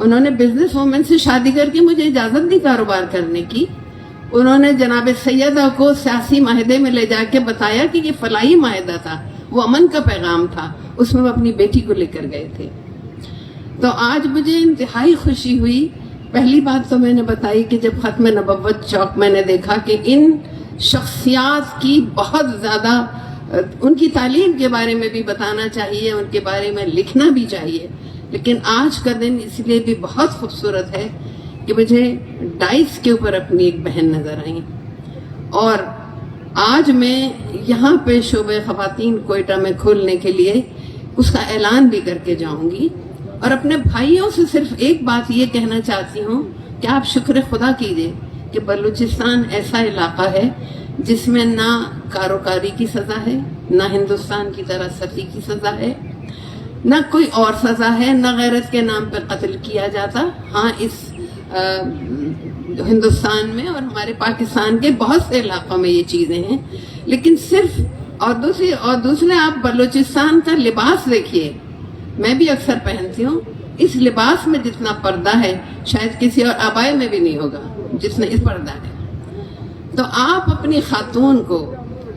उन्होंने बिजनेस वुमन से शादी करके मुझे इजाजत दी कारोबार करने की। उन्होंने जनाब सैयदा को सियासी माहिदे में ले जाके बताया कि ये फलाही माहिदा था, वो अमन का पैगाम था, उसमें वो अपनी बेटी को लेकर गए थे। तो आज मुझे इंतहाई खुशी हुई। पहली बात तो मैंने बताई कि जब खत्म नबव्वत चौक मैंने देखा कि इन शख्सियात की बहुत ज़्यादा उनकी तालीम के बारे में भी बताना चाहिए, उनके बारे में लिखना भी चाहिए, लेकिन आज का दिन इसलिए भी बहुत खूबसूरत है कि मुझे डाइस के ऊपर अपनी एक बहन नज़र आई और आज मैं यहाँ पे शोबे ख़वातीन कोयटा में खोलने के लिए उसका ऐलान भी करके जाऊंगी। और अपने भाइयों से सिर्फ एक बात ये कहना चाहती हूँ कि आप शुक्र खुदा कीजिए कि बलूचिस्तान ऐसा इलाका है जिसमें ना कारोकारी की सज़ा है, ना हिंदुस्तान की तरह सती की सज़ा है, ना कोई और सज़ा है, ना गैरत के नाम पर कत्ल किया जाता। हाँ, इस हिंदुस्तान में और हमारे पाकिस्तान के बहुत से इलाकों में ये चीज़ें हैं, लेकिन सिर्फ और दूसरे आप बलूचिस्तान का लिबास देखिए, मैं भी अक्सर पहनती हूँ। इस लिबास में जितना पर्दा है शायद किसी और आबाए में भी नहीं होगा जितना इस पर्दा है। तो आप अपनी खातून को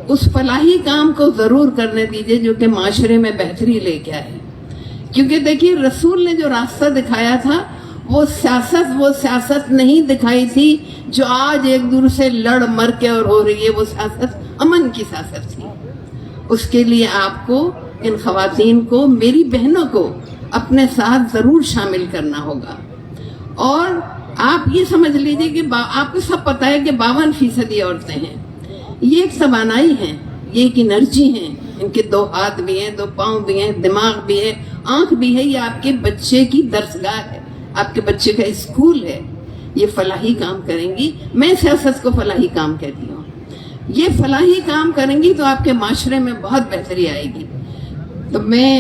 उस फलाही काम को जरूर करने दीजिए जो कि माशरे में बेहतरी लेके आए, क्योंकि देखिए रसूल ने जो रास्ता दिखाया था वो सियासत नहीं दिखाई थी जो आज एक दूसरे से लड़ मर के और हो रही है। वो सियासत अमन की सियासत थी। उसके लिए आपको, इन खवातीन को, मेरी बहनों को अपने साथ ज़रूर शामिल करना होगा। और आप ये समझ लीजिए कि आपको सब पता है कि 52% औरतें हैं। ये एक तवानाई हैं, ये एक एनर्जी हैं। इनके 2 हाथ भी हैं, 2 पाँव भी हैं, दिमाग भी है, आँख भी है। ये आपके बच्चे की दरसगाह है, आपके बच्चे का स्कूल है। ये फलाही काम करेंगी। मैं सियासत को फलाही काम कहती हूँ। ये फलाही काम करेंगी तो आपके माशरे में बहुत बेहतरी आएगी। तो मैं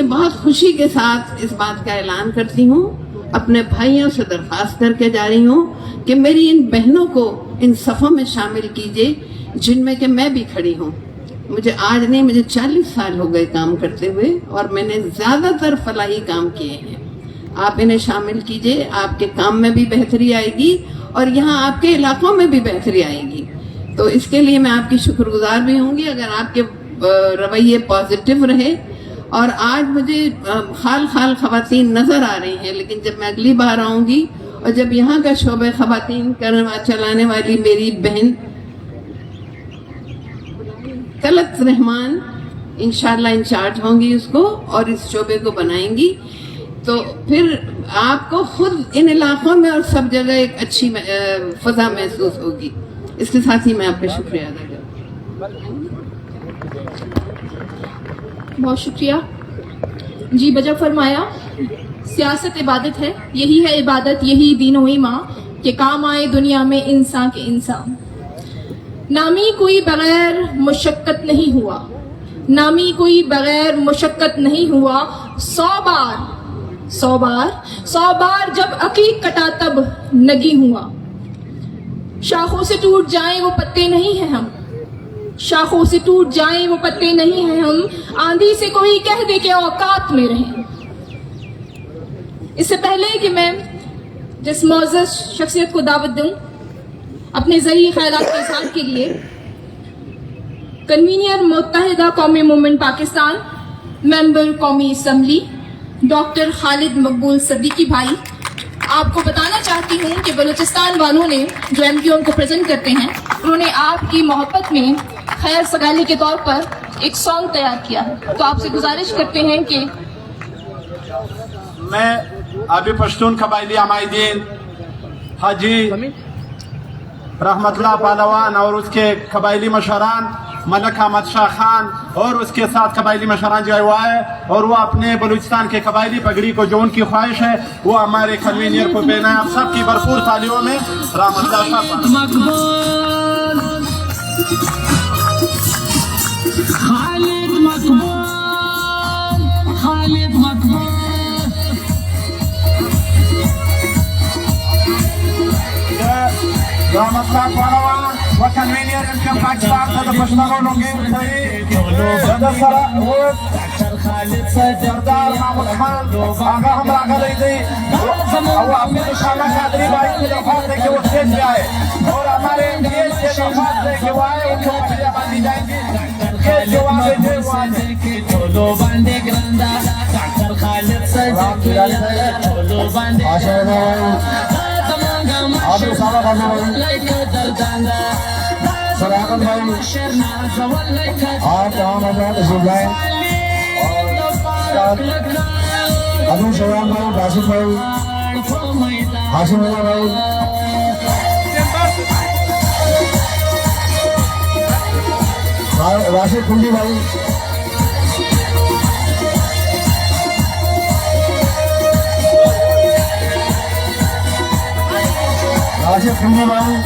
बहुत खुशी के साथ इस बात का ऐलान करती हूँ, अपने भाइयों से दरख्वास्त करके जा रही हूँ कि मेरी इन बहनों को इन सफ़ों में शामिल कीजिए, जिनमें कि मैं भी खड़ी हूँ। मुझे आज नहीं, मुझे 40 साल हो गए काम करते हुए, और मैंने ज़्यादातर फलाही काम किए हैं। आप इन्हें शामिल कीजिए, आपके काम में भी बेहतरी आएगी और यहाँ आपके इलाकों में भी बेहतरी आएगी। तो इसके लिए मैं आपकी शुक्रगुजार भी होंगी अगर आपके रवैये पॉजिटिव रहे। और आज मुझे खाल खवातीन नज़र आ रही हैं, लेकिन जब मैं अगली बार आऊँगी और जब यहाँ का शोबे खवातीन चलाने वाली मेरी बहन तलत रहमान इंशाल्लाह इंचार्ज होंगी उसको और इस शोबे को बनाएंगी, तो फिर आपको खुद इन इलाकों में और सब जगह एक अच्छी फजा महसूस होगी। इसके साथ ही मैं आपका शुक्रिया अदा करती हूँ। बहुत शुक्रिया जी। बजा फरमाया, सियासत इबादत है, यही है इबादत, यही दीनो ईमां के काम आए दुनिया में इंसान के इंसान। नामी कोई बगैर मुशक्कत नहीं हुआ, नामी कोई बगैर मुशक्कत नहीं हुआ। 100 बार जब अकीक कटा तब नगी हुआ। शाखों से टूट जाएं वो पत्ते नहीं हैं हम, शाखों से टूट जाएं वो पत्ते नहीं हैं हम। आंधी से कोई कह दे के औकात में रहें। इससे पहले कि मैं जिस मौजूद शख्सियत को दावत दूं अपने ज़रिए ख्यालात के इज़हार के लिए, कन्वीनियर मुत्तहिदा कौमी मूवमेंट पाकिस्तान, मेंबर कौमी असम्बली डॉक्टर खालिद मकबूल सिद्दीकी भाई, आपको बताना चाहती हूँ कि बलूचिस्तान वालों ने जो MQM को प्रेजेंट करते हैं, उन्होंने आपकी मोहब्बत में खैर सगाली के तौर पर एक सॉन्ग तैयार किया है। तो आपसे गुजारिश करते हैं कि मैं अभी पश्तून कबायली अमायदीन हाजी रहमतुल्लाह पहलवान और उसके कबायली मशरान मलक अहमद शाह खान और उसके साथ कबायली मशरान जो हुआ है, और वो अपने बलूचिस्तान के कबायली पगड़ी को जो उनकी ख्वाहिश है वो हमारे कन्वीनियर को देना है। आप सबकी भरपूर तालियों में रहमतुल्लाह وكنوينير يمكن باكستان هذا بشتغل لونجين هذا سرا سردار محمود خان آغا ہم راغا لیدی اور اپنی نشانہ قادری بھائی کی درخواست ہے کہ وہ اسٹیج پہ آئے اور ہمارے انگیز سے درخواست ہے کہ وہ آئے ان کو مفیدہ باندھی جائیں گی کہ جو آگے تھے وہ آئے چولو باندے گرندہ ڈاکٹر خالد صدیقی چولو باندے آپ کو سارا کرنا سراغت بھائی آپ کہاں مجھے تشریف لائیں اور ابو شیوان بھائی، راشد بھائی، ہاشم اللہ بھائی، راشد کنڈی بھائی، راشد کنڈی بھائی،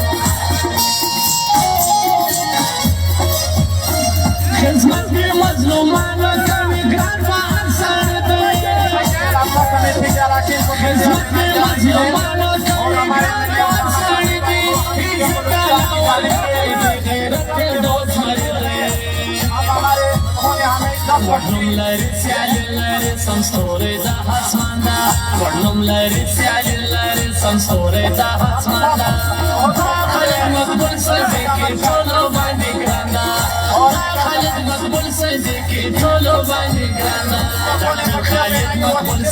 خدمت میں مظلومانوں کا نگران فعال سارے خدمت میں مظلومانوں کا نگران فعال سارے غیرت کے دوست مرے وڑنم لری سیالی لری سمستوری دا حسماندا وڑنم لری سیالی لری سمستوری دا حسماندا خالد مقبول صدیقی ټولو باندې ګراندا خالد مقبول صدیقی ټولو باندې ګراندا ډاکټر خالد مقبول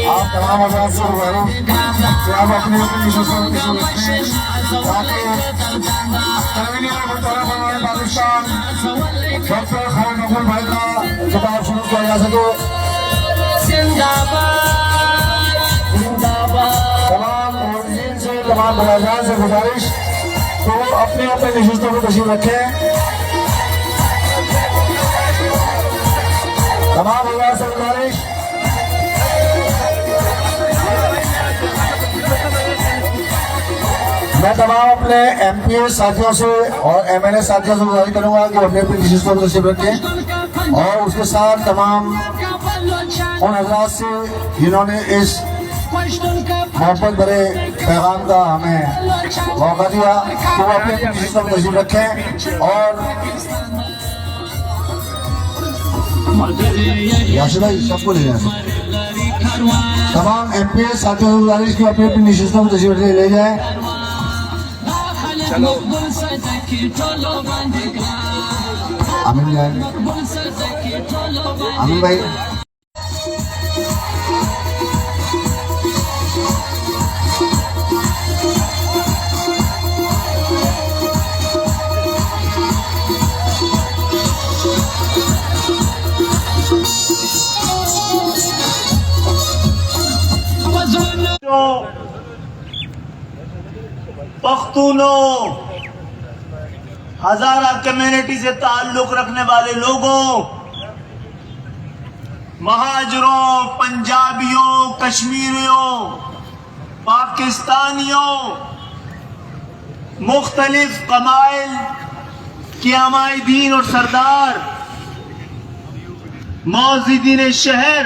آپ تمام حضرات سے گزاروں کہ آپ اپنے اپنے نشستوں میں رکھیں تاکہ کنوینر محترم ہمارے پاکستان ڈاکٹر خالد مقبول بھائی کا خطاب شروع کیا جا سکے. تمام مؤذن سے تمام برادران سے گزارش تو وہ اپنے اپنے نشستوں کو تشریف رکھیں. تمام حضرات سے گزارش میں تمام اپنے ایم پی اے ساتھیوں سے اور ایم این اے ساتھیوں سے گزارش کروں گا کہ اپنے اپنے نشستوں کو تشریف رکھیں اور اس کے ساتھ تمام ان حضرات سے جنہوں نے اس محبت بھرے پیغام کا ہمیں موقع دیا کہ وہ اپنے اپنے نشستوں کو تشریف رکھیں. اور یاسر بھائی سب کو لے جائیں. تمام ایم پی اے ساتھیوں سے گزارش کی اپنی اپنی نشستوں کو تشریف لے جائیں. امین جائیں امین بھائی. پختونوں، ہزارہ کمیونٹی سے تعلق رکھنے والے لوگوں، مہاجروں، پنجابیوں، کشمیریوں، پاکستانیوں، مختلف قبائل کے عمائدین اور سردار، معزدین شہر،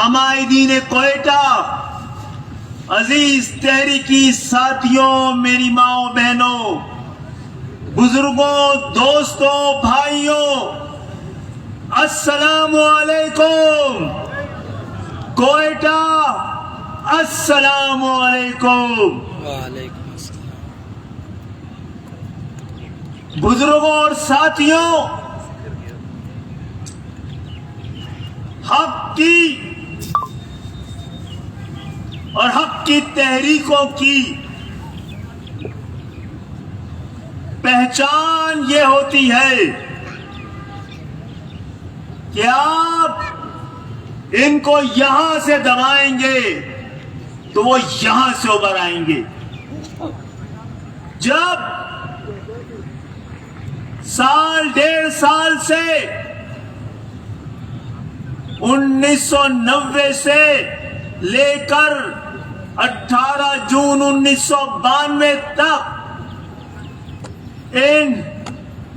عمائدین کوئٹہ، عزیز تحریکی ساتھیوں، میری ماؤں بہنوں، بزرگوں، دوستوں، بھائیوں، السلام علیکم. کوئٹہ السلام علیکم. بزرگوں اور ساتھیوں، حق کی اور حق کی تحریکوں کی پہچان یہ ہوتی ہے کہ آپ ان کو یہاں سے دبائیں گے تو وہ یہاں سے ابھر آئیں گے. جب سال 1.5 سال سے 1990 سے لے کر 18 جون 1992 تک ان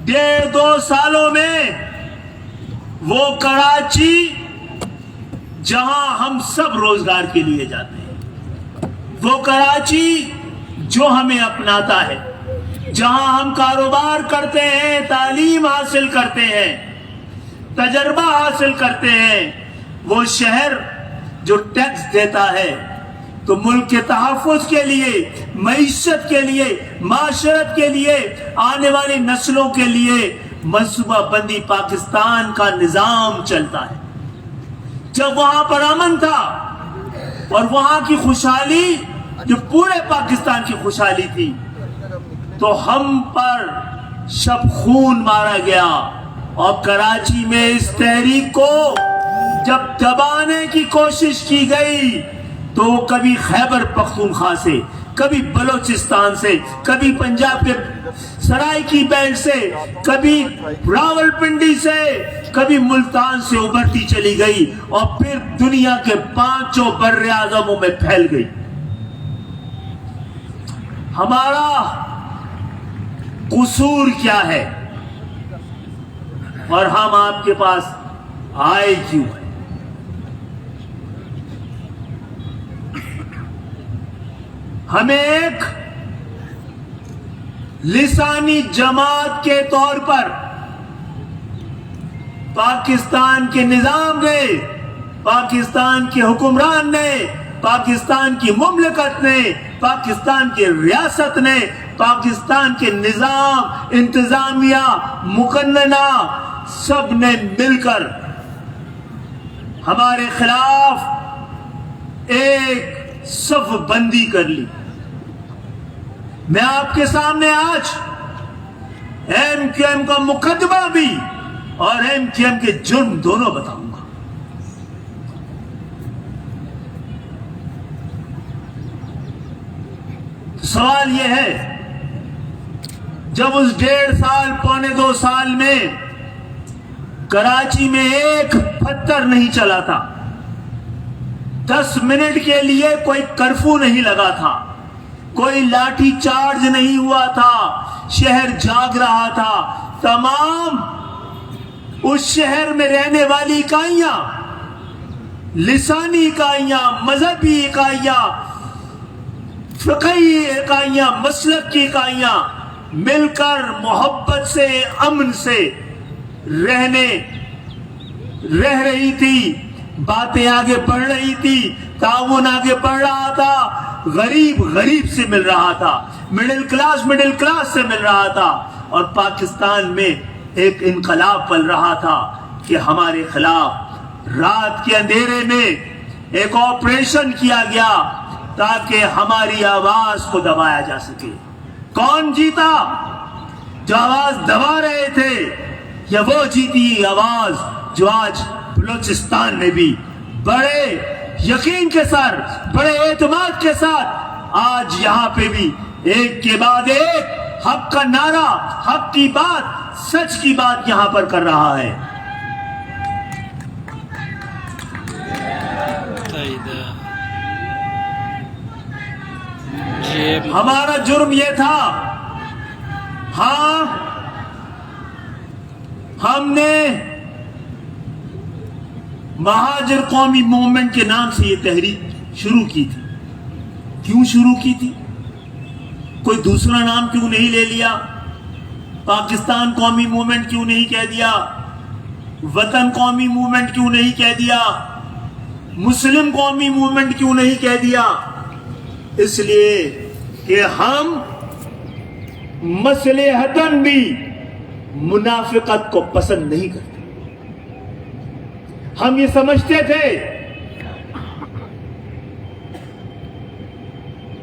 1.5-2 سالوں میں وہ کراچی جہاں ہم سب روزگار کے لیے جاتے ہیں، وہ کراچی جو ہمیں اپناتا ہے، جہاں ہم کاروبار کرتے ہیں، تعلیم حاصل کرتے ہیں، تجربہ حاصل کرتے ہیں، وہ شہر جو ٹیکس دیتا ہے تو ملک کے تحفظ کے لیے، معیشت کے لیے، معاشرت کے لیے، آنے والی نسلوں کے لیے منصوبہ بندی پاکستان کا نظام چلتا ہے. جب وہاں پر امن تھا اور وہاں کی خوشحالی جو پورے پاکستان کی خوشحالی تھی، تو ہم پر شب خون مارا گیا اور کراچی میں اس تحریک کو جب دبانے کی کوشش کی گئی تو وہ کبھی خیبر پختونخوا سے، کبھی بلوچستان سے، کبھی پنجاب کے سرائکی بیلٹ سے، کبھی راول پنڈی سے، کبھی ملتان سے ابھرتی چلی گئی اور پھر دنیا کے 5 بر اعظموں میں پھیل گئی. ہمارا قصور کیا ہے اور ہم آپ کے پاس آئے کیوں ہیں؟ ہمیں ایک لسانی جماعت کے طور پر پاکستان کے نظام نے، پاکستان کے حکمران نے، پاکستان کی مملکت نے، پاکستان کی ریاست نے، پاکستان کے نظام، انتظامیہ، مقننہ، सब ने मिलकर हमारे खिलाफ एक सफ बंदी कर ली। मैं आपके सामने आज एमक्यूएम का मुकदमा भी और एमक्यूएम के जुर्म दोनों बताऊंगा। सवाल यह है, जब उस 1.5 साल पौने 2 साल में कराची में एक पत्थर नहीं चला था, 10 मिनट के लिए कोई कर्फ्यू नहीं लगा था, कोई लाठी चार्ज नहीं हुआ था, शहर जाग रहा था, तमाम उस शहर में रहने वाली इकाइयां, लिसानी इकाइयां, मजहबी इकाइयां, फिक़ही इकाइयां, मसलक की इकाइयां मिलकर मोहब्बत से, अमन से रह रही थी, बातें आगे बढ़ रही थी, ताउन आगे बढ़ रहा था, गरीब गरीब से मिल रहा था, मिडिल क्लास से मिल रहा था, और पाकिस्तान में एक इनकलाब पल रहा था कि हमारे खिलाफ रात के अंधेरे में एक ऑपरेशन किया गया ताकि हमारी आवाज को दबाया जा सके। कौन जीता? जो आवाज दबा रहे थे, या वो जीती आवाज जो आज बलूचिस्तान में भी बड़े यकीन के साथ, बड़े एतमाद के साथ आज यहाँ पे भी एक के बाद एक हक का नारा, हक की बात, सच की बात यहाँ पर कर रहा है। हमारा जुर्म यह था, हाँ, हमने महाजर कौमी मूवमेंट के नाम से ये तहरीक शुरू की थी। क्यों शुरू की थी? कोई दूसरा नाम क्यों नहीं ले लिया? पाकिस्तान कौमी मूवमेंट क्यों नहीं कह दिया? वतन कौमी मूवमेंट क्यों नहीं कह दिया? मुस्लिम कौमी मूवमेंट क्यों नहीं कह दिया? इसलिए कि हम मसलेहतन भी मुनाफिकत को पसंद नहीं करते। हम ये समझते थे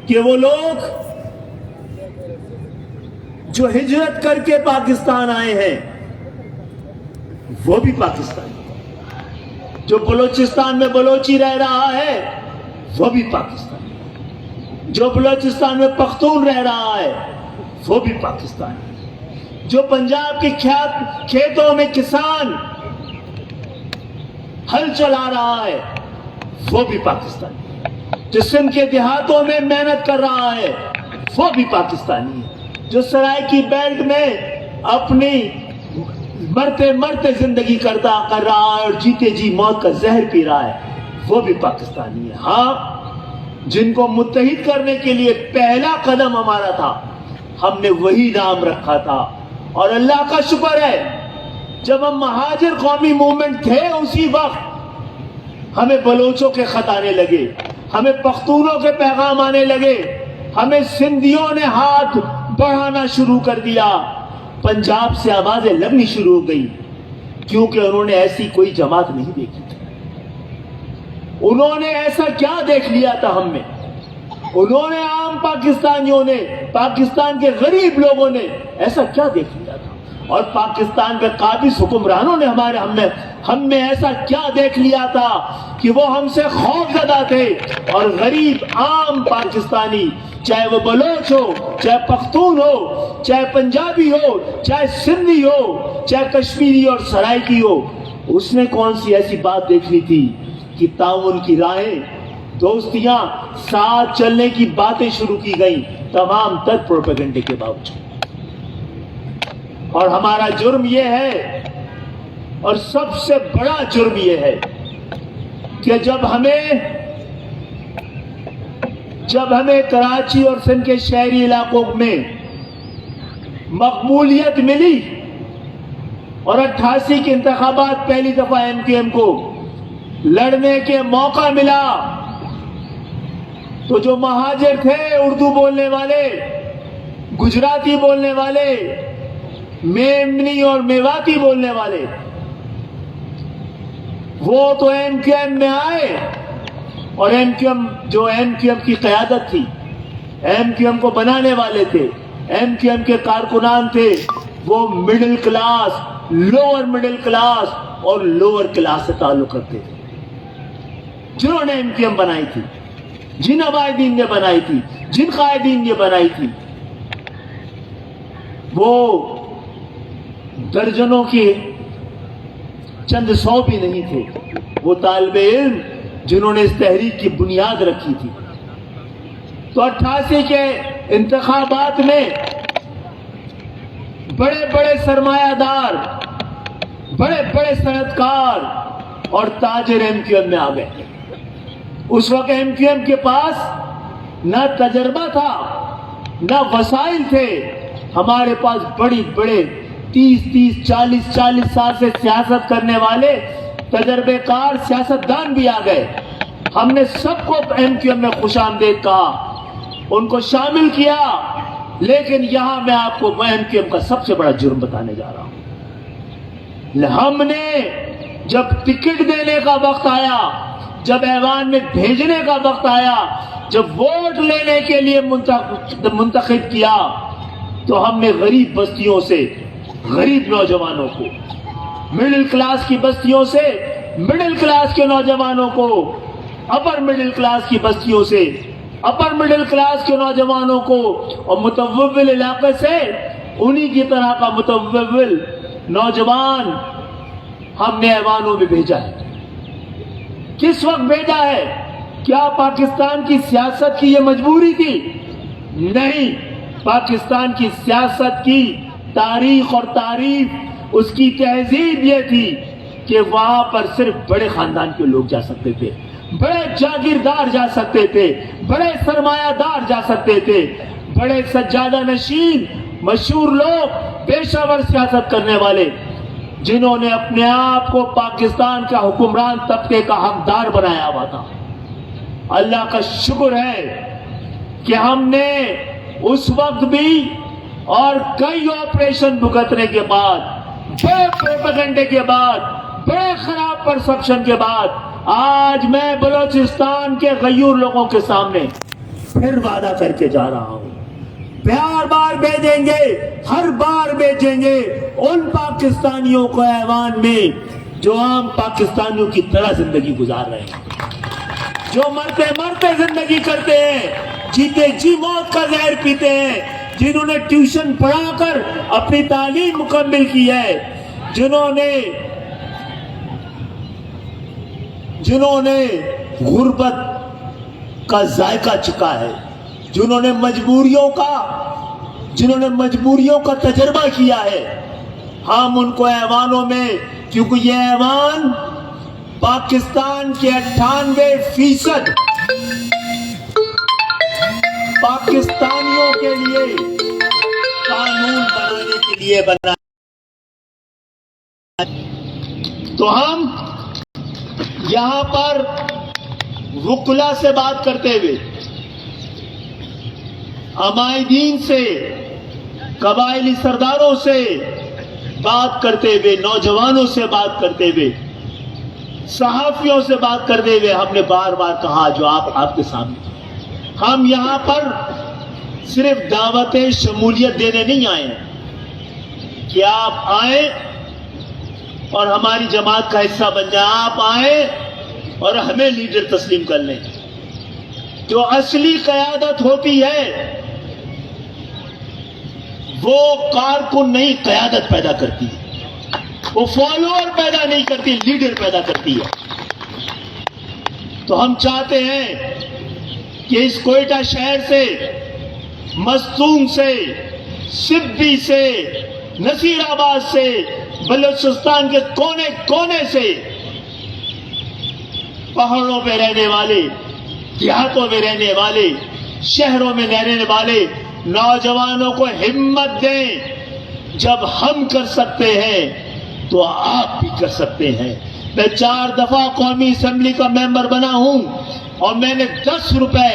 कि वो लोग जो हिजरत करके पाकिस्तान आए हैं वो भी पाकिस्तानी, जो बलूचिस्तान में बलोची रह रहा है वो भी पाकिस्तानी, जो बलूचिस्तान में पख्तून रह रहा है वो भी पाकिस्तानी, जो पंजाब के खेतों में किसान हल चला रहा है वो भी पाकिस्तानी, जो सिंध के देहातों में मेहनत कर रहा है वो भी पाकिस्तानी है, जो सराय की बेल्ट में अपनी मरते मरते जिंदगी कर रहा है और जीते जी मौत का जहर पी रहा है वो भी पाकिस्तानी है। हाँ, जिनको मुत्तहिद करने के लिए पहला कदम हमारा था, हमने वही नाम रखा था। और अल्लाह का शुक्र है, जब हम महाजिर कौमी मूवमेंट थे उसी वक्त हमें बलोचों के खत आने लगे, हमें पख्तूनों के पैगाम आने लगे, हमें सिंधियों ने हाथ बढ़ाना शुरू कर दिया, पंजाब से आवाजें लगनी शुरू हो गई, क्योंकि उन्होंने ऐसी कोई जमात नहीं देखी थी। उन्होंने ऐसा क्या देख लिया था हम में? उन्होंने, आम पाकिस्तानियों ने, पाकिस्तान के गरीब लोगों ने ऐसा क्या देख लिया था? और पाकिस्तान के काबिज हुक्मरानों ने हम में ऐसा क्या देख लिया था कि वो हमसे खौफजदा थे? और गरीब आम पाकिस्तानी, चाहे वो बलोच हो, चाहे पख्तून हो, चाहे पंजाबी हो, चाहे सिंधी हो, चाहे कश्मीरी और सराइकी हो, उसने कौन सी ऐसी बात देख ली थी कि ताउन की राहें, दोस्तियां, साथ चलने की बातें शुरू की गई, तमाम तर प्रोपेगेंडे के बावजूद। और हमारा जुर्म यह है, और सबसे बड़ा जुर्म यह है कि जब हमें कराची और सिंध के शहरी इलाकों में मकबूलियत मिली और 88 के इंतखाबात पहली दफा एमक्यूएम को लड़ने के मौका मिला, तो जो महाजिर थे, उर्दू बोलने वाले, गुजराती बोलने वाले, मेमनी और मेवाती बोलने वाले, वो तो एमक्यूएम में आए और एमक्यूएम जो एमक्यूएम की क़यादत थी, एमक्यूएम को बनाने वाले थे, एमक्यूएम के कारकुनान थे, वो middle class, lower middle class और लोअर क्लास से ताल्लुक रखते थे। जिन्होंने एमक्यूएम बनाई थी, जिन अबायदीन ने बनाई थी, जिन कायदीन ने बनाई थी, वो दर्जनों के चंद सौ भी नहीं थे। वो तालिबे इल्म जिन्होंने इस तहरीक की बुनियाद रखी थी। तो 88 के इंतखाबात में बड़े बड़े सरमायादार, बड़े बड़े सनतकार और ताजिर एमक्यूएम में आ गए। उस वक्त एमक्यूएम के पास ना तजर्बा था, ना वसाइल थे। हमारे पास बड़ी बड़े 30-30, 40-40 साल से सियासत करने वाले तजर्बेकार सियासतदान भी आ गए। हमने सबको एमक्यूएम में खुशामदीद कहा, उनको शामिल किया। लेकिन यहां मैं आपको एमक्यूएम का सबसे बड़ा जुर्म बताने जा रहा हूं। हमने जब टिकट देने का वक्त आया, जब ऐवान में भेजने का वक्त आया, जब वोट लेने के लिए मुंतखब किया, तो हमने गरीब बस्तियों से गरीब नौजवानों को, मिडिल क्लास की बस्तियों से मिडिल क्लास के नौजवानों को, अपर मिडिल क्लास की बस्तियों से अपर मिडिल क्लास के नौजवानों को और मुतव्विल इलाके से उन्हीं की तरह का मुतव्विल नौजवान हमने ऐवानों में भेजा है। किस वक्त भेजा है? क्या पाकिस्तान की सियासत की ये मजबूरी थी? नहीं, पाकिस्तान की सियासत की तारीख और तारीफ, उसकी तहजीब ये थी कि वहां पर सिर्फ बड़े खानदान के लोग जा सकते थे, बड़े जागीरदार जा सकते थे, बड़े सरमायादार जा सकते थे, बड़े सज्जादा नशीन मशहूर लोग, पेशावर सियासत करने वाले, जिन्होंने अपने आप को पाकिस्तान का हुक्मरान तबके का हकदार बनाया हुआ था। अल्लाह का शुक्र है कि हमने उस वक्त भी और कई ऑपरेशन भुगतने के बाद, बड़े प्रोपेगेंडे के बाद, बड़े खराब परसेप्शन के बाद, आज मैं बलोचिस्तान के गयूर लोगों के सामने फिर वादा करके जा रहा हूं, प्यार बार भेजेंगे, हर बार भेजेंगे उन पाकिस्तानियों को ऐवान में जो आम पाकिस्तानियों की तरह जिंदगी गुजार रहे हैं, जो मरते मरते जिंदगी करते हैं, जीते जी मौत का जहर पीते हैं, जिन्होंने ट्यूशन पढ़ाकर अपनी तालीम मुकम्मिल की है, जिन्होंने गुर्बत का जायका चुका है, जिन्होंने मजबूरियों का तजर्बा किया है, हम उनको ऐवानों में, क्योंकि ये ऐवान पाकिस्तान के 98% पाकिस्तानियों के लिए कानून बनाने के लिए बना। तो हम यहां पर वुकला से बात करते हुए, अमायदीन से, कबायली सरदारों से बात करते हुए, नौजवानों से बात करते हुए, सहाफियों से बात करते हुए हमने बार बार कहा, जो आपके सामने, हम यहां पर सिर्फ दावत शमूलियत देने नहीं आए हैं कि आप आए और हमारी जमात का हिस्सा बन जाए। आप आए और हमें लीडर तस्लीम कर लें। जो असली क़यादत होती है वो कारकुन नहीं, क़यादत पैदा करती है, वो फॉलोअर पैदा नहीं करती, लीडर पैदा करती है। तो हम चाहते हैं कि इस कोयटा शहर से, मस्तूम से, सिब्बी से, नसीराबाद से, बलूचिस्तान के कोने कोने से, पहाड़ों पे रहने वाले, देहातों में रहने वाले, शहरों में रहने वाले नौजवानों को हिम्मत दें। जब हम कर सकते हैं तो आप भी कर सकते हैं। मैं 4 दफा कौमी असेंबली का मेंबर बना हूं और मैंने 10 रुपए,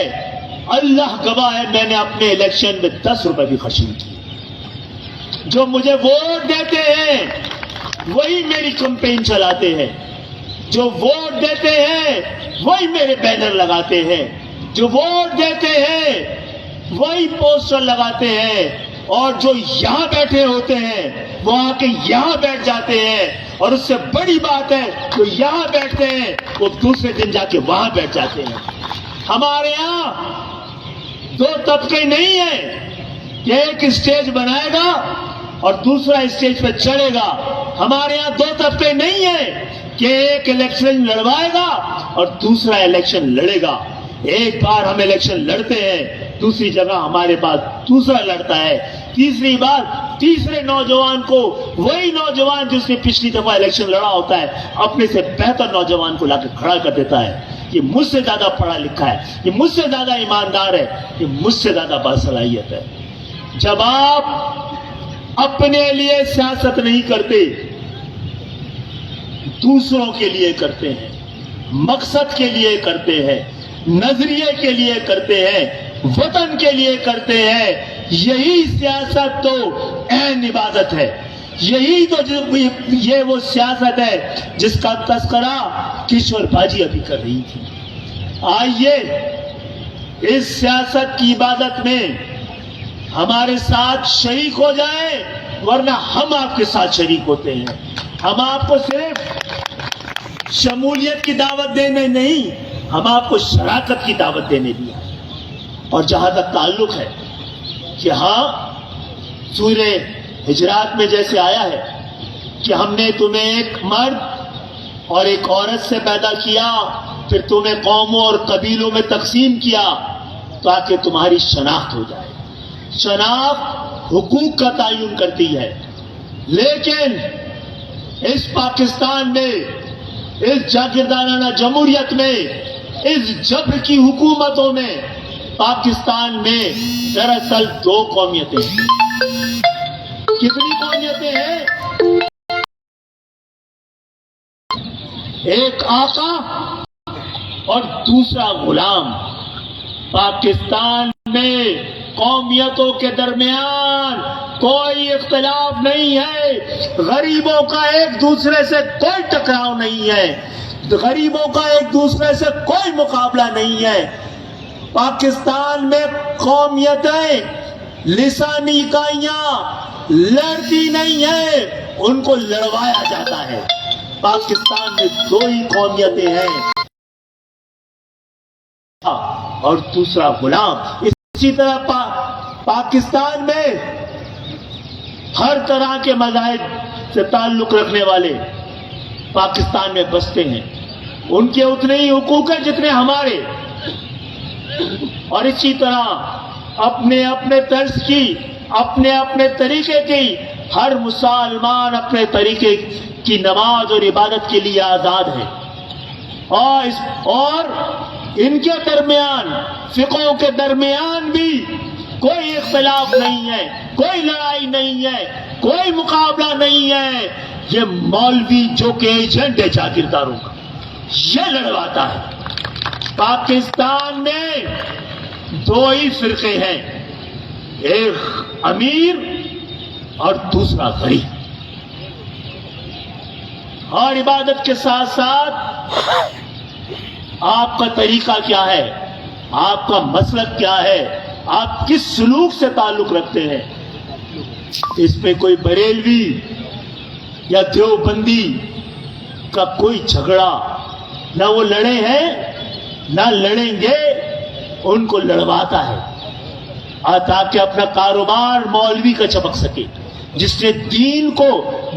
अल्लाह गवाह है, मैंने अपने इलेक्शन में 10 रुपए भी खर्च नहीं किए। जो मुझे वोट देते हैं वही मेरी कैंपेन चलाते हैं, जो वोट देते हैं वही मेरे बैनर लगाते हैं, जो वोट देते हैं वही पोस्टर लगाते हैं, और जो यहाँ बैठे होते हैं वो आके यहाँ बैठ जाते हैं, और उससे बड़ी बात है जो यहाँ बैठते हैं वो दूसरे दिन जाके वहां बैठ जाते हैं। हमारे यहाँ दो तबके नहीं है कि एक स्टेज बनाएगा और दूसरा स्टेज पे चढ़ेगा। हमारे यहाँ दो तबके नहीं है कि एक इलेक्शन लड़वाएगा और दूसरा इलेक्शन लड़ेगा। एक बार हम इलेक्शन लड़ते हैं, दूसरी जगह हमारे पास दूसरा लड़ता है, तीसरी बार तीसरे नौजवान को, वही नौजवान जिसने पिछली दफा इलेक्शन लड़ा होता है, अपने से बेहतर नौजवान को लाकर खड़ा कर देता है। ये मुझसे ज्यादा पढ़ा लिखा है, ये मुझसे ज्यादा ईमानदार है, ये मुझसे ज्यादा बासलाहियत है। जब आप अपने लिए सियासत नहीं करते, दूसरों के लिए करते हैं, मकसद के लिए करते हैं, नजरिए के लिए करते हैं, वतन के लिए करते हैं, यही सियासत तो ऐन इबादत है। यही तो ये वो सियासत है जिसका तस्करा किशोर बाजी अभी कर रही थी। आइए इस सियासत की इबादत में हमारे साथ शरीक हो जाए, वरना हम आपके साथ शरीक होते हैं। हम आपको सिर्फ शमूलियत की दावत देने नहीं, हम आपको शराकत की दावत देने दिया। और जहां तक ताल्लुक है कि हाँ, सूरे हिजरात में जैसे आया है कि हमने तुम्हें एक मर्द और एक औरत से पैदा किया, फिर तुम्हें कौमों और कबीलों में तकसीम किया ताकि तुम्हारी शनाख्त हो जाए। शनाख्त हुकूक का तयन करती है, लेकिन इस पाकिस्तान में, इस जागीरदाराना जमहूरियत में, इस जबर की हुकूमतों में, पाकिस्तान में दरअसल दो कौमियतें हैं। कितनी कौमियतें हैं? एक आका और दूसरा गुलाम। पाकिस्तान में कौमियतों के दरमियान कोई इख्तिलाफ नहीं है, गरीबों का एक दूसरे से कोई टकराव नहीं है, गरीबों का एक दूसरे से कोई मुकाबला नहीं है। पाकिस्तान में कौमियतें, लिसानी इकाइयां लड़ती नहीं है, उनको लड़वाया जाता है। पाकिस्तान में दो ही कौमियतें हैं और दूसरा गुलाम। इसी तरह पाकिस्तान में हर तरह के मज़ाहिब से ताल्लुक रखने वाले पाकिस्तान में बसते हैं, उनके उतने ही हुकूक हैं जितने हमारे। और इसी तरह अपने अपने तर्ज की, अपने अपने तरीके की, हर मुसलमान अपने तरीके की नमाज और इबादत के लिए आजाद है। और इनके दरमियान, फिक़ों के दरमियान भी कोई इख्तिलाफ नहीं है, कोई लड़ाई नहीं है, कोई मुकाबला नहीं है। ये मौलवी जो कि एजेंट है जागीरदारों का, ये लड़वाता है। पाकिस्तान में दो ही फिरके हैं, एक अमीर और दूसरा गरीब। और इबादत के साथ साथ आपका तरीका क्या है, आपका मसलक क्या है, आप किस सलूक से ताल्लुक रखते हैं, इसमें कोई बरेलवी या देवबंदी का कोई झगड़ा ना वो लड़े हैं ना लड़ेंगे, उनको लड़वाता है ताकि अपना कारोबार मौलवी का चमक सके, जिसने दीन को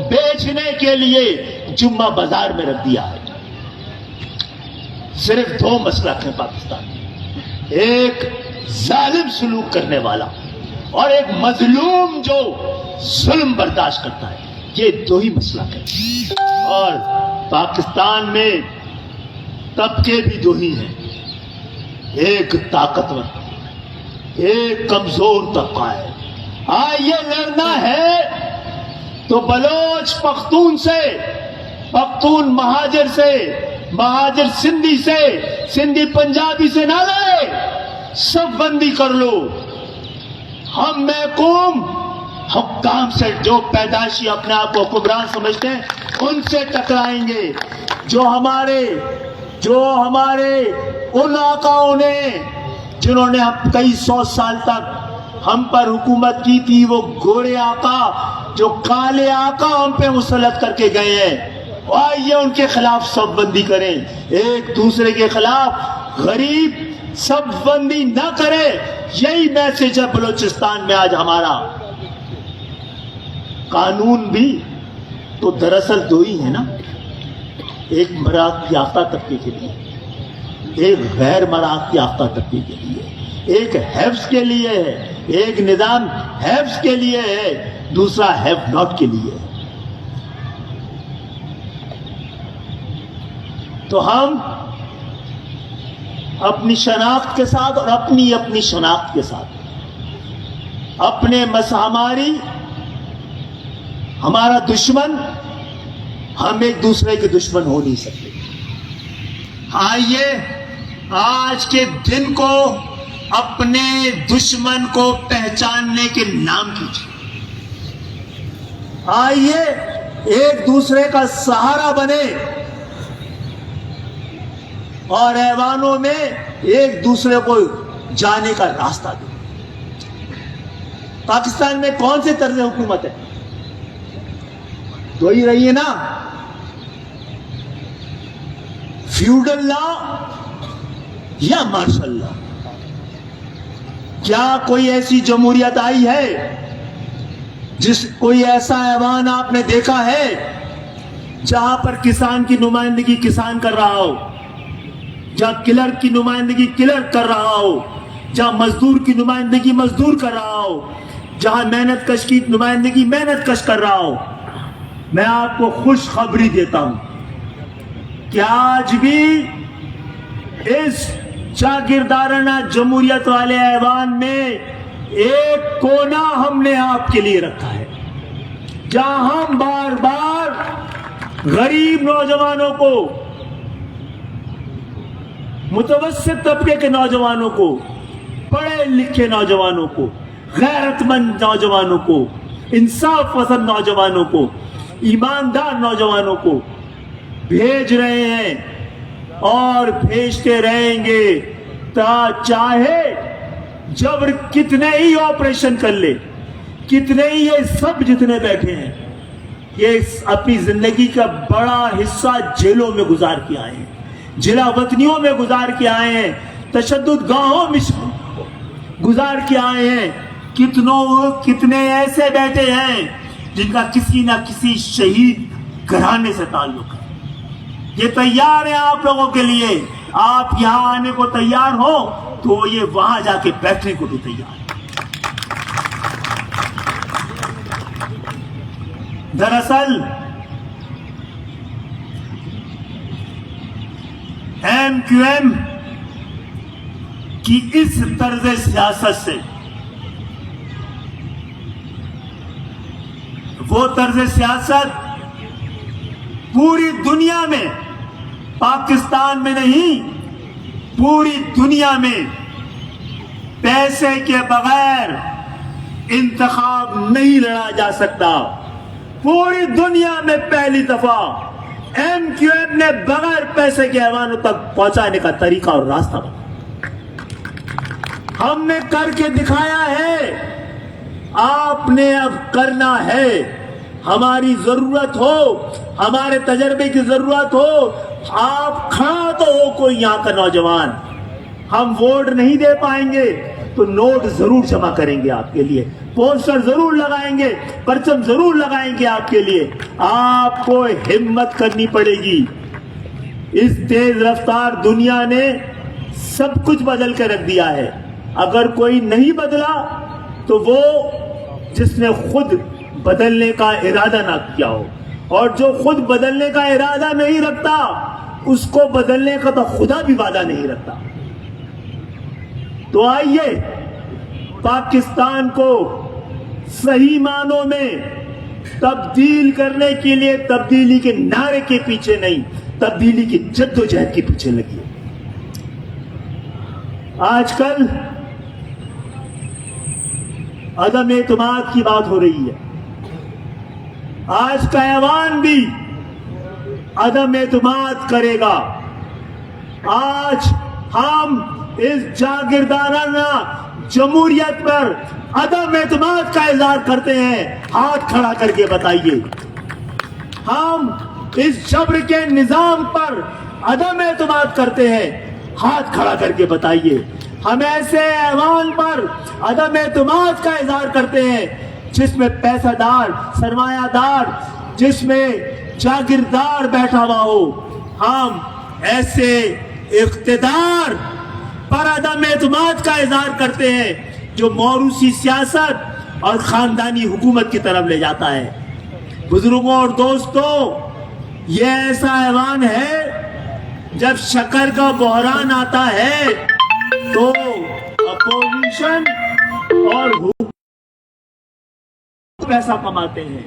बेचने के लिए जुम्मा बाजार में रख दिया है। सिर्फ दो मसलक हैं पाकिस्तान में, एक जालिम सलूक करने वाला और एक मजलूम जो जुल्म बर्दाश्त करता है। ये दो ही मसलक है। और पाकिस्तान में तबके भी दो ही हैं, एक ताकतवर, एक कमजोर तबका है। ये लड़ना है तो बलोच पख्तून से, पख्तून महाजर से, महाजर सिंधी से, सिंधी पंजाबी से ना लड़े, सब बंदी कर लो। हम महकूम हुक्काम से, जो पैदाइशी अपने आप को हुक्मरान समझते हैं, उनसे टकराएंगे। जो हमारे उन आकाओं ने जिन्होंने हम कई 100 साल तक हम पर हुकूमत की थी, वो गोरे आका, जो काले आका हम पे मुसल्लत करके गए हैं, आइए उनके खिलाफ सफबंदी करें। एक दूसरे के खिलाफ गरीब सफबंदी न करे, यही मैसेज है बलूचिस्तान में आज हमारा। कानून भी तो दरअसल दो ही है ना, एक मराद याफ्ता तबके के लिए, एक गैर मराद याफ्ता तबके के लिए। एक हैव्स के लिए है, एक निजाम हैव्स के लिए है, दूसरा हैव नॉट के लिए है। तो हम अपनी शनाख्त के साथ और अपनी शनाख्त के साथ हमारा दुश्मन, हम एक दूसरे के दुश्मन हो नहीं सकते। आइए आज के दिन को अपने दुश्मन को पहचानने के नाम कीजिए। आइए एक दूसरे का सहारा बने और ऐवानों में एक दूसरे को जाने का रास्ता दे। पाकिस्तान में कौन से तर्ज हुकूमत है? दो ही रही है ना, फ्यूडल लॉ या मार्शल लॉ। क्या कोई ऐसी जमहूरियत आई है, कोई ऐसा ऐवान आपने देखा है जहां पर किसान की नुमाइंदगी किसान कर रहा हो, जहां क्लर्क की नुमाइंदगी क्लर्क कर रहा हो, जहां मजदूर की नुमाइंदगी मजदूर कर रहा हो, जहां मेहनत कश की नुमाइंदगी मेहनत कश कर रहा हो? मैं आपको खुशखबरी देता हूं कि आज भी इस जागीरदाराना जमहूरियत वाले ऐवान में एक कोना हमने आपके लिए रखा है, जहां हम बार बार गरीब नौजवानों को, मुतवस्सित तबके के नौजवानों को, पढ़े लिखे नौजवानों को, गैरतमंद नौजवानों को, इंसाफ पसंद नौजवानों को, ईमानदार नौजवानों को भेज रहे हैं और भेजते रहेंगे। चाहे जबर कितने ही ऑपरेशन कर ले, कितने ही ये सब जितने बैठे हैं, ये अपनी जिंदगी का बड़ा हिस्सा जेलों में गुजार के आए हैं, जिला वतनियों में गुजार के आए हैं, तशद्दुद गाहों में गुजार के आए हैं। कितने ऐसे बैठे हैं जिनका किसी ना किसी शहीद घराने से ताल्लुक है। ये तैयार है आप लोगों के लिए। आप यहां आने को तैयार हो तो ये वहां जाके बैठने को भी तैयार है। दरअसल MQM की इस तर्ज सियासत से, वो तर्ज सियासत पूरी दुनिया में, पाकिस्तान में नहीं, पूरी दुनिया में पैसे के बगैर इंतखाब नहीं लड़ा जा सकता। पूरी दुनिया में पहली दफा MQM ने बगैर पैसे के ऐवानों तक पहुंचाने का तरीका और रास्ता बना। हमने करके दिखाया है, आपने अब करना है। हमारी जरूरत हो, हमारे तजर्बे की जरूरत हो, आप खड़ा तो हो कोई यहां का नौजवान। हम वोट नहीं दे पाएंगे तो नोट जरूर जमा करेंगे आपके लिए, पोस्टर जरूर लगाएंगे, परचम जरूर लगाएंगे आपके लिए। आपको हिम्मत करनी पड़ेगी। इस तेज रफ्तार दुनिया ने सब कुछ बदल के रख दिया है। अगर कोई नहीं बदला तो वो जिसने खुद बदलने का इरादा ना किया हो, और जो खुद बदलने का इरादा नहीं रखता उसको बदलने का तो खुदा भी वादा नहीं रखता। तो आइए पाकिस्तान को सही मानों में तब्दील करने के लिए तब्दीली के नारे के पीछे नहीं, तब्दीली की जद्दोजहद के पीछे लगी। आजकल عدم اعتماد کی بات ہو رہی ہے. آج کا ایوان بھی عدم اعتماد کرے گا. آج ہم اس جاگیردارانہ جمہوریت پر عدم اعتماد کا اظہار کرتے ہیں. ہاتھ کھڑا کر کے بتائیے. ہم اس جبر کے نظام پر عدم اعتماد کرتے ہیں. ہاتھ کھڑا کر کے بتائیے. ہم ایسے ایوان پر عدم اعتماد کا اظہار کرتے ہیں جس میں پیسہ دار، سرمایہ دار، جس میں جاگیردار بیٹھا ہوا ہو. ہم ایسے اقتدار پر عدم اعتماد کا اظہار کرتے ہیں جو موروثی سیاست اور خاندانی حکومت کی طرف لے جاتا ہے. بزرگوں اور دوستوں، یہ ایسا ایوان ہے جب شکر کا بحران آتا ہے تو اپوزیشن اور حکومت پیسہ کماتے ہیں.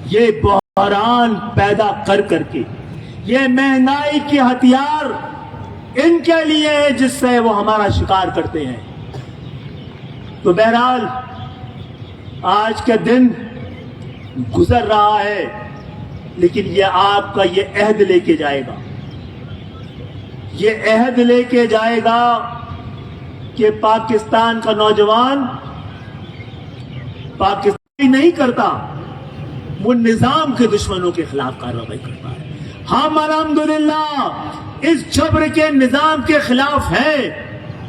یہ بحران پیدا کر کے یہ مہنگائی کی ہتھیار ان کے لیے ہے جس سے وہ ہمارا شکار کرتے ہیں. تو بہرحال آج کا دن گزر رہا ہے، لیکن یہ آپ کا یہ عہد لے کے جائے گا، یہ عہد لے کے جائے گا کہ پاکستان کا نوجوان پاکستانی نہیں کرتا، وہ نظام کے دشمنوں کے خلاف کارروائی کرتا ہے. ہم الحمدللہ اس جبر کے نظام کے خلاف ہیں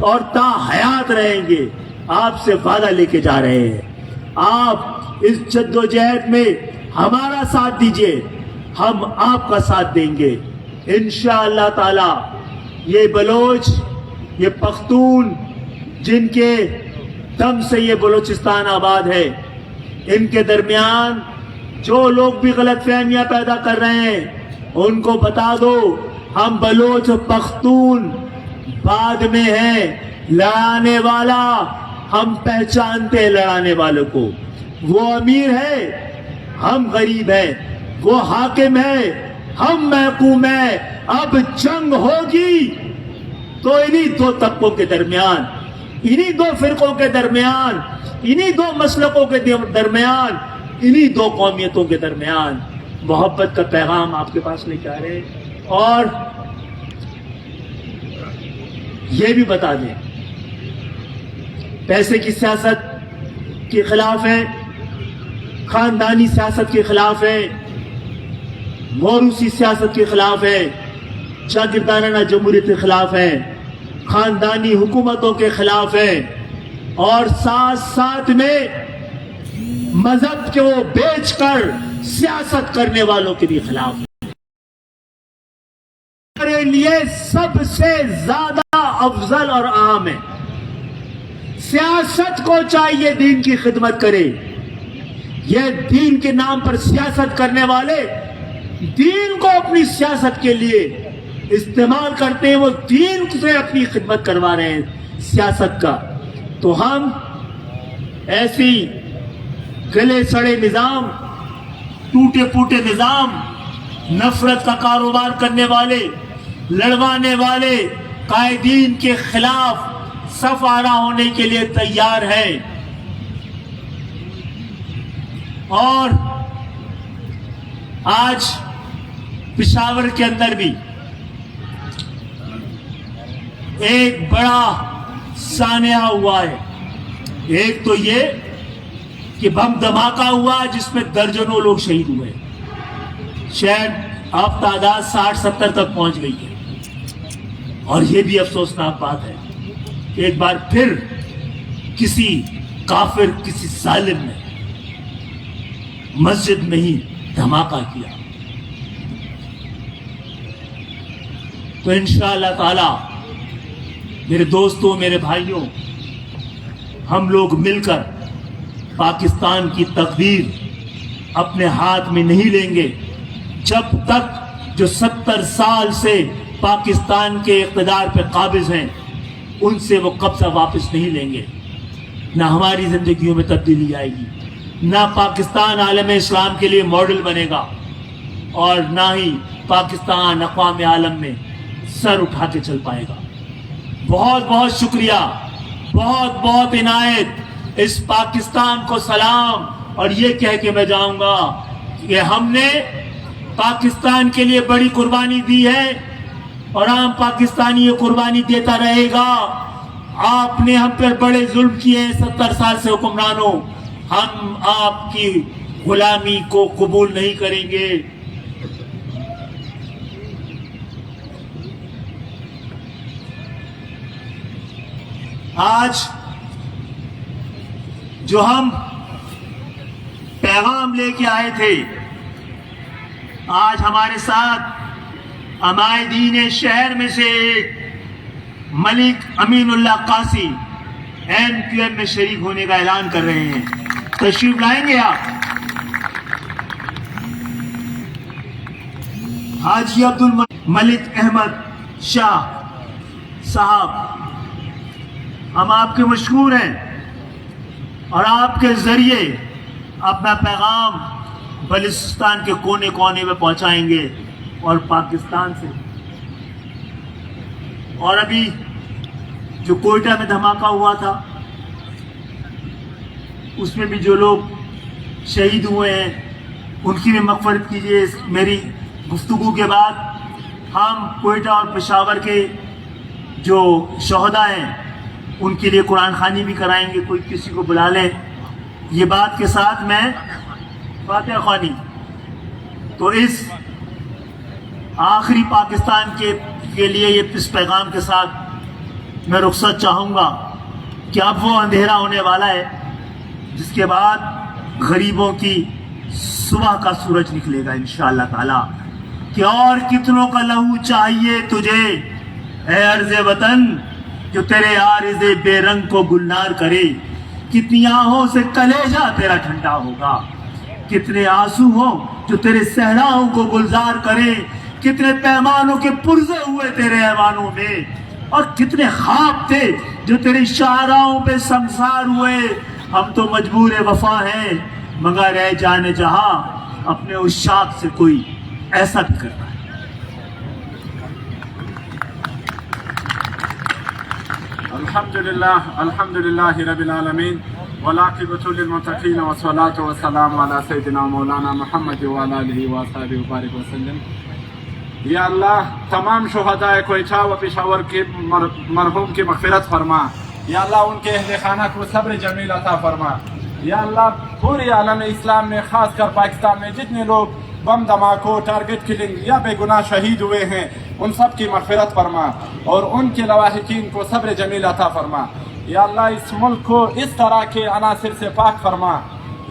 اور تا حیات رہیں گے. آپ سے وعدہ لے کے جا رہے ہیں. آپ اس جدوجہد میں ہمارا ساتھ دیجئے، ہم آپ کا ساتھ دیں گے انشاءاللہ تعالی. یہ بلوچ، یہ پختون جن کے دم سے یہ بلوچستان آباد ہے، ان کے درمیان جو لوگ بھی غلط فہمیاں پیدا کر رہے ہیں ان کو بتا دو، ہم بلوچ و پختون بعد میں ہیں. لڑانے والا ہم پہچانتے ہیں، لڑانے والوں کو. وہ امیر ہے، ہم غریب ہیں. وہ حاکم ہے، ہم محکوم ہیں. اب جنگ ہوگی تو انہی دو طبقوں کے درمیان، انہی دو فرقوں کے درمیان، انہی دو مسلکوں کے درمیان، انہی دو قومیتوں کے درمیان. محبت کا پیغام آپ کے پاس لے کے آ رہے ہیں. اور یہ بھی بتا دیں، پیسے کی سیاست کے خلاف ہے، خاندانی سیاست کے خلاف ہے، موروثی سیاست کے خلاف ہے، جاگیردارانہ جمہوریت کے خلاف ہے، خاندانی حکومتوں کے خلاف ہے، اور ساتھ ساتھ میں مذہب کو بیچ کر سیاست کرنے والوں کے بھی خلاف ہے. میرے لیے سب سے زیادہ افضل اور اہم ہے. سیاست کو چاہیے دین کی خدمت کرے. یہ دین کے نام پر سیاست کرنے والے دین کو اپنی سیاست کے لیے استعمال کرتے ہیں، وہ دین سے اپنی خدمت کروا رہے ہیں سیاست کا. تو ہم ایسی گلے سڑے نظام، ٹوٹے پھوٹے نظام، نفرت کا کاروبار کرنے والے، لڑوانے والے قائدین کے خلاف صف آرا ہونے کے لیے تیار ہیں. اور آج پشاور کے اندر بھی ایک بڑا سانحہ ہوا ہے. ایک تو یہ کہ بم دھماکہ ہوا جس میں درجنوں لوگ شہید ہوئے، شاید اب تعداد 60-70 تک پہنچ گئی ہے. اور یہ بھی افسوسناک بات ہے کہ ایک بار پھر کسی کافر، کسی ظالم نے مسجد میں ہی دھماکہ کیا. تو انشاءاللہ تعالی میرے دوستوں، میرے بھائیوں، ہم لوگ مل کر پاکستان کی تقدیر اپنے ہاتھ میں نہیں لیں گے جب تک جو 70 سال سے پاکستان کے اقتدار پہ قابض ہیں ان سے وہ قبضہ واپس نہیں لیں گے. نہ ہماری زندگیوں میں تبدیلی آئے گی، نہ پاکستان عالم اسلام کے لیے ماڈل بنے گا، اور نہ ہی پاکستان اقوام عالم میں سر اٹھا کے چل پائے گا. بہت بہت شکریہ، بہت بہت عنایت. इस पाकिस्तान को सलाम और ये कह के मैं जाऊंगा कि हमने पाकिस्तान के लिए बड़ी कुर्बानी दी है और आम पाकिस्तानी ये कुर्बानी देता रहेगा। आपने हम पर बड़े जुल्म किए हैं 70 साल से हुक्मरानों, हम आपकी गुलामी को कबूल नहीं करेंगे। आज जो हम पैगाम लेके आए थे, आज हमारे साथ अमायदीन शहर में से मलिक अमीनुल्लाह कासी MQM में शरीक होने का ऐलान कर रहे हैं। तशरीफ लाएंगे आप? हाजी अब्दुल मलिक अहमद शाह साहब, हम आपके मशहूर हैं और आपके जरिए अपना पैगाम बलूचिस्तान के कोने कोने में पहुंचाएंगे और पाकिस्तान से। और अभी जो कोयटा में धमाका हुआ था उसमें भी जो लोग शहीद हुए हैं उनकी भी मग़फ़िरत कीजिए। मेरी गुफ्तगू के बाद हम कोयटा और पेशावर के जो शहदा हैं उनके लिए कुरान खानी भी कराएंगे, कोई किसी को बुला ले। ये बात के साथ मैं फातिहा ख़वानी तो इस आखिरी पाकिस्तान के लिए ये इस पैगाम के साथ मैं रुखसत चाहूँगा कि अब वो अंधेरा होने वाला है जिसके बाद गरीबों की सुबह का सूरज निकलेगा इंशाअल्लाह ताला। कि और कितनों का लहू चाहिए तुझे ऐ अर्ज़े वतन जो तेरे आरिज़े बेरंग को गुलनार करे। कितनी आहों से कलेजा तेरा ठंडा होगा, कितने आंसू हो जो तेरे सहराओं को गुलजार करे। कितने पैमानों के पुरजे हुए तेरे ऐवानों में और कितने ख्वाब थे जो तेरे शाहराओं पे संसार हुए। हम तो मजबूर वफा हैं मगर रह जाने जहां अपने उस शाख से कोई ऐसा भी करता है। अल्हम्दुलिल्लाह रब्बिल आलमीन वलाक़िबतु लिल मुत्तक़ीन वस्सलातु वस्सलामु अला सय्यिदिना मौलाना मुहम्मद व अला आलिहि व अस्हाबिहि व बारिक वसल्लम। या अल्लाह तमाम शुहदाए कोयटा व पेशावर के मरहूम की मग़फ़िरत फरमा। या अल्लाह उनके अहले खाना को सब्र जमील अता फरमा। या अल्लाह पूरे आलम इस्लाम में ख़ास कर पाकिस्तान में जितने लोग बम धमाकों, टारगेट किलिंग या बेगुनाह शहीद हुए हैं उन सब की मग़फ़िरत फरमा और उनके लवाहिकीन को सब्र जमील अता फरमा। या अल्लाह इस मुल्क को इस तरह के अनासिर से पाक फरमा।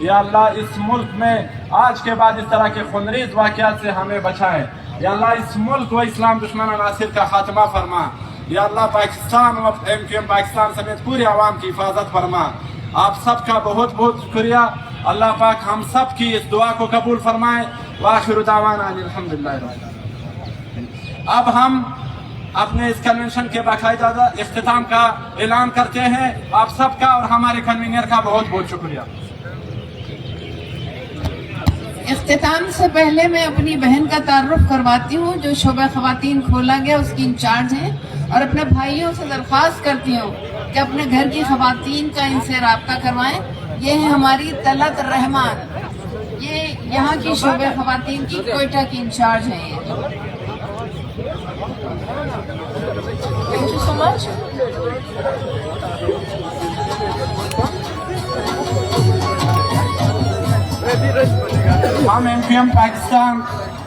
या अल्लाह इस मुल्क में आज के बाद इस तरह के खुनरेज़ वाक़यात से हमें बचाए। या अल्लाह इस मुल्क व इस्लाम दुश्मन अनासिर का खात्मा फरमा। या अल्लाह पाकिस्तान व MQM पाकिस्तान समेत पूरे आवाम की हिफाजत फरमा। आप सबका बहुत बहुत शुक्रिया। अल्लाह पाक हम सब की इस दुआ को कबूल फरमाए। वाखिरु दावाना अल्हम्दुलिल्लाह रब्बिल आलमीन। अब हम अपने इस कन्वेंशन के बाकायदा इख्तिताम का ऐलान करते हैं। आप सबका और हमारे कन्वीनर का बहुत बहुत शुक्रिया। इख्तिताम से पहले मैं अपनी बहन का तारुफ करवाती हूँ जो शोबा ख़वातीन खोला गया उसकी इंचार्ज हैं और अपने भाइयों से दरख्वास्त करती हूँ कि अपने घर की ख़वातीन का इनसे राब्ता करवाएं। ये है हमारी तलत रहमान, ये यहाँ की शोबा ख़वातीन की कोयटा की इंचार्ज हैं। ये थैंक यू सो मच। हम MQM पाकिस्तान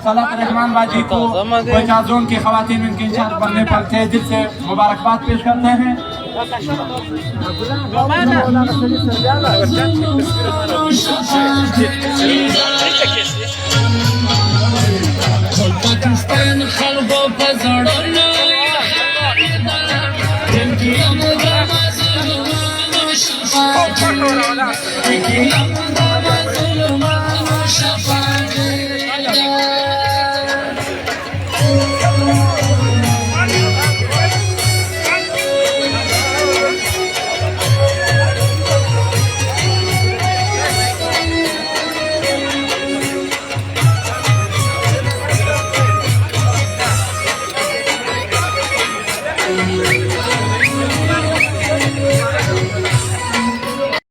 तलत रहमान बाजी को कोयटा जोन की ख़वातीन इनके इंचार्ज बनने पर तहे दिल से मुबारकबाद पेश करते हैं। पाकिस्तान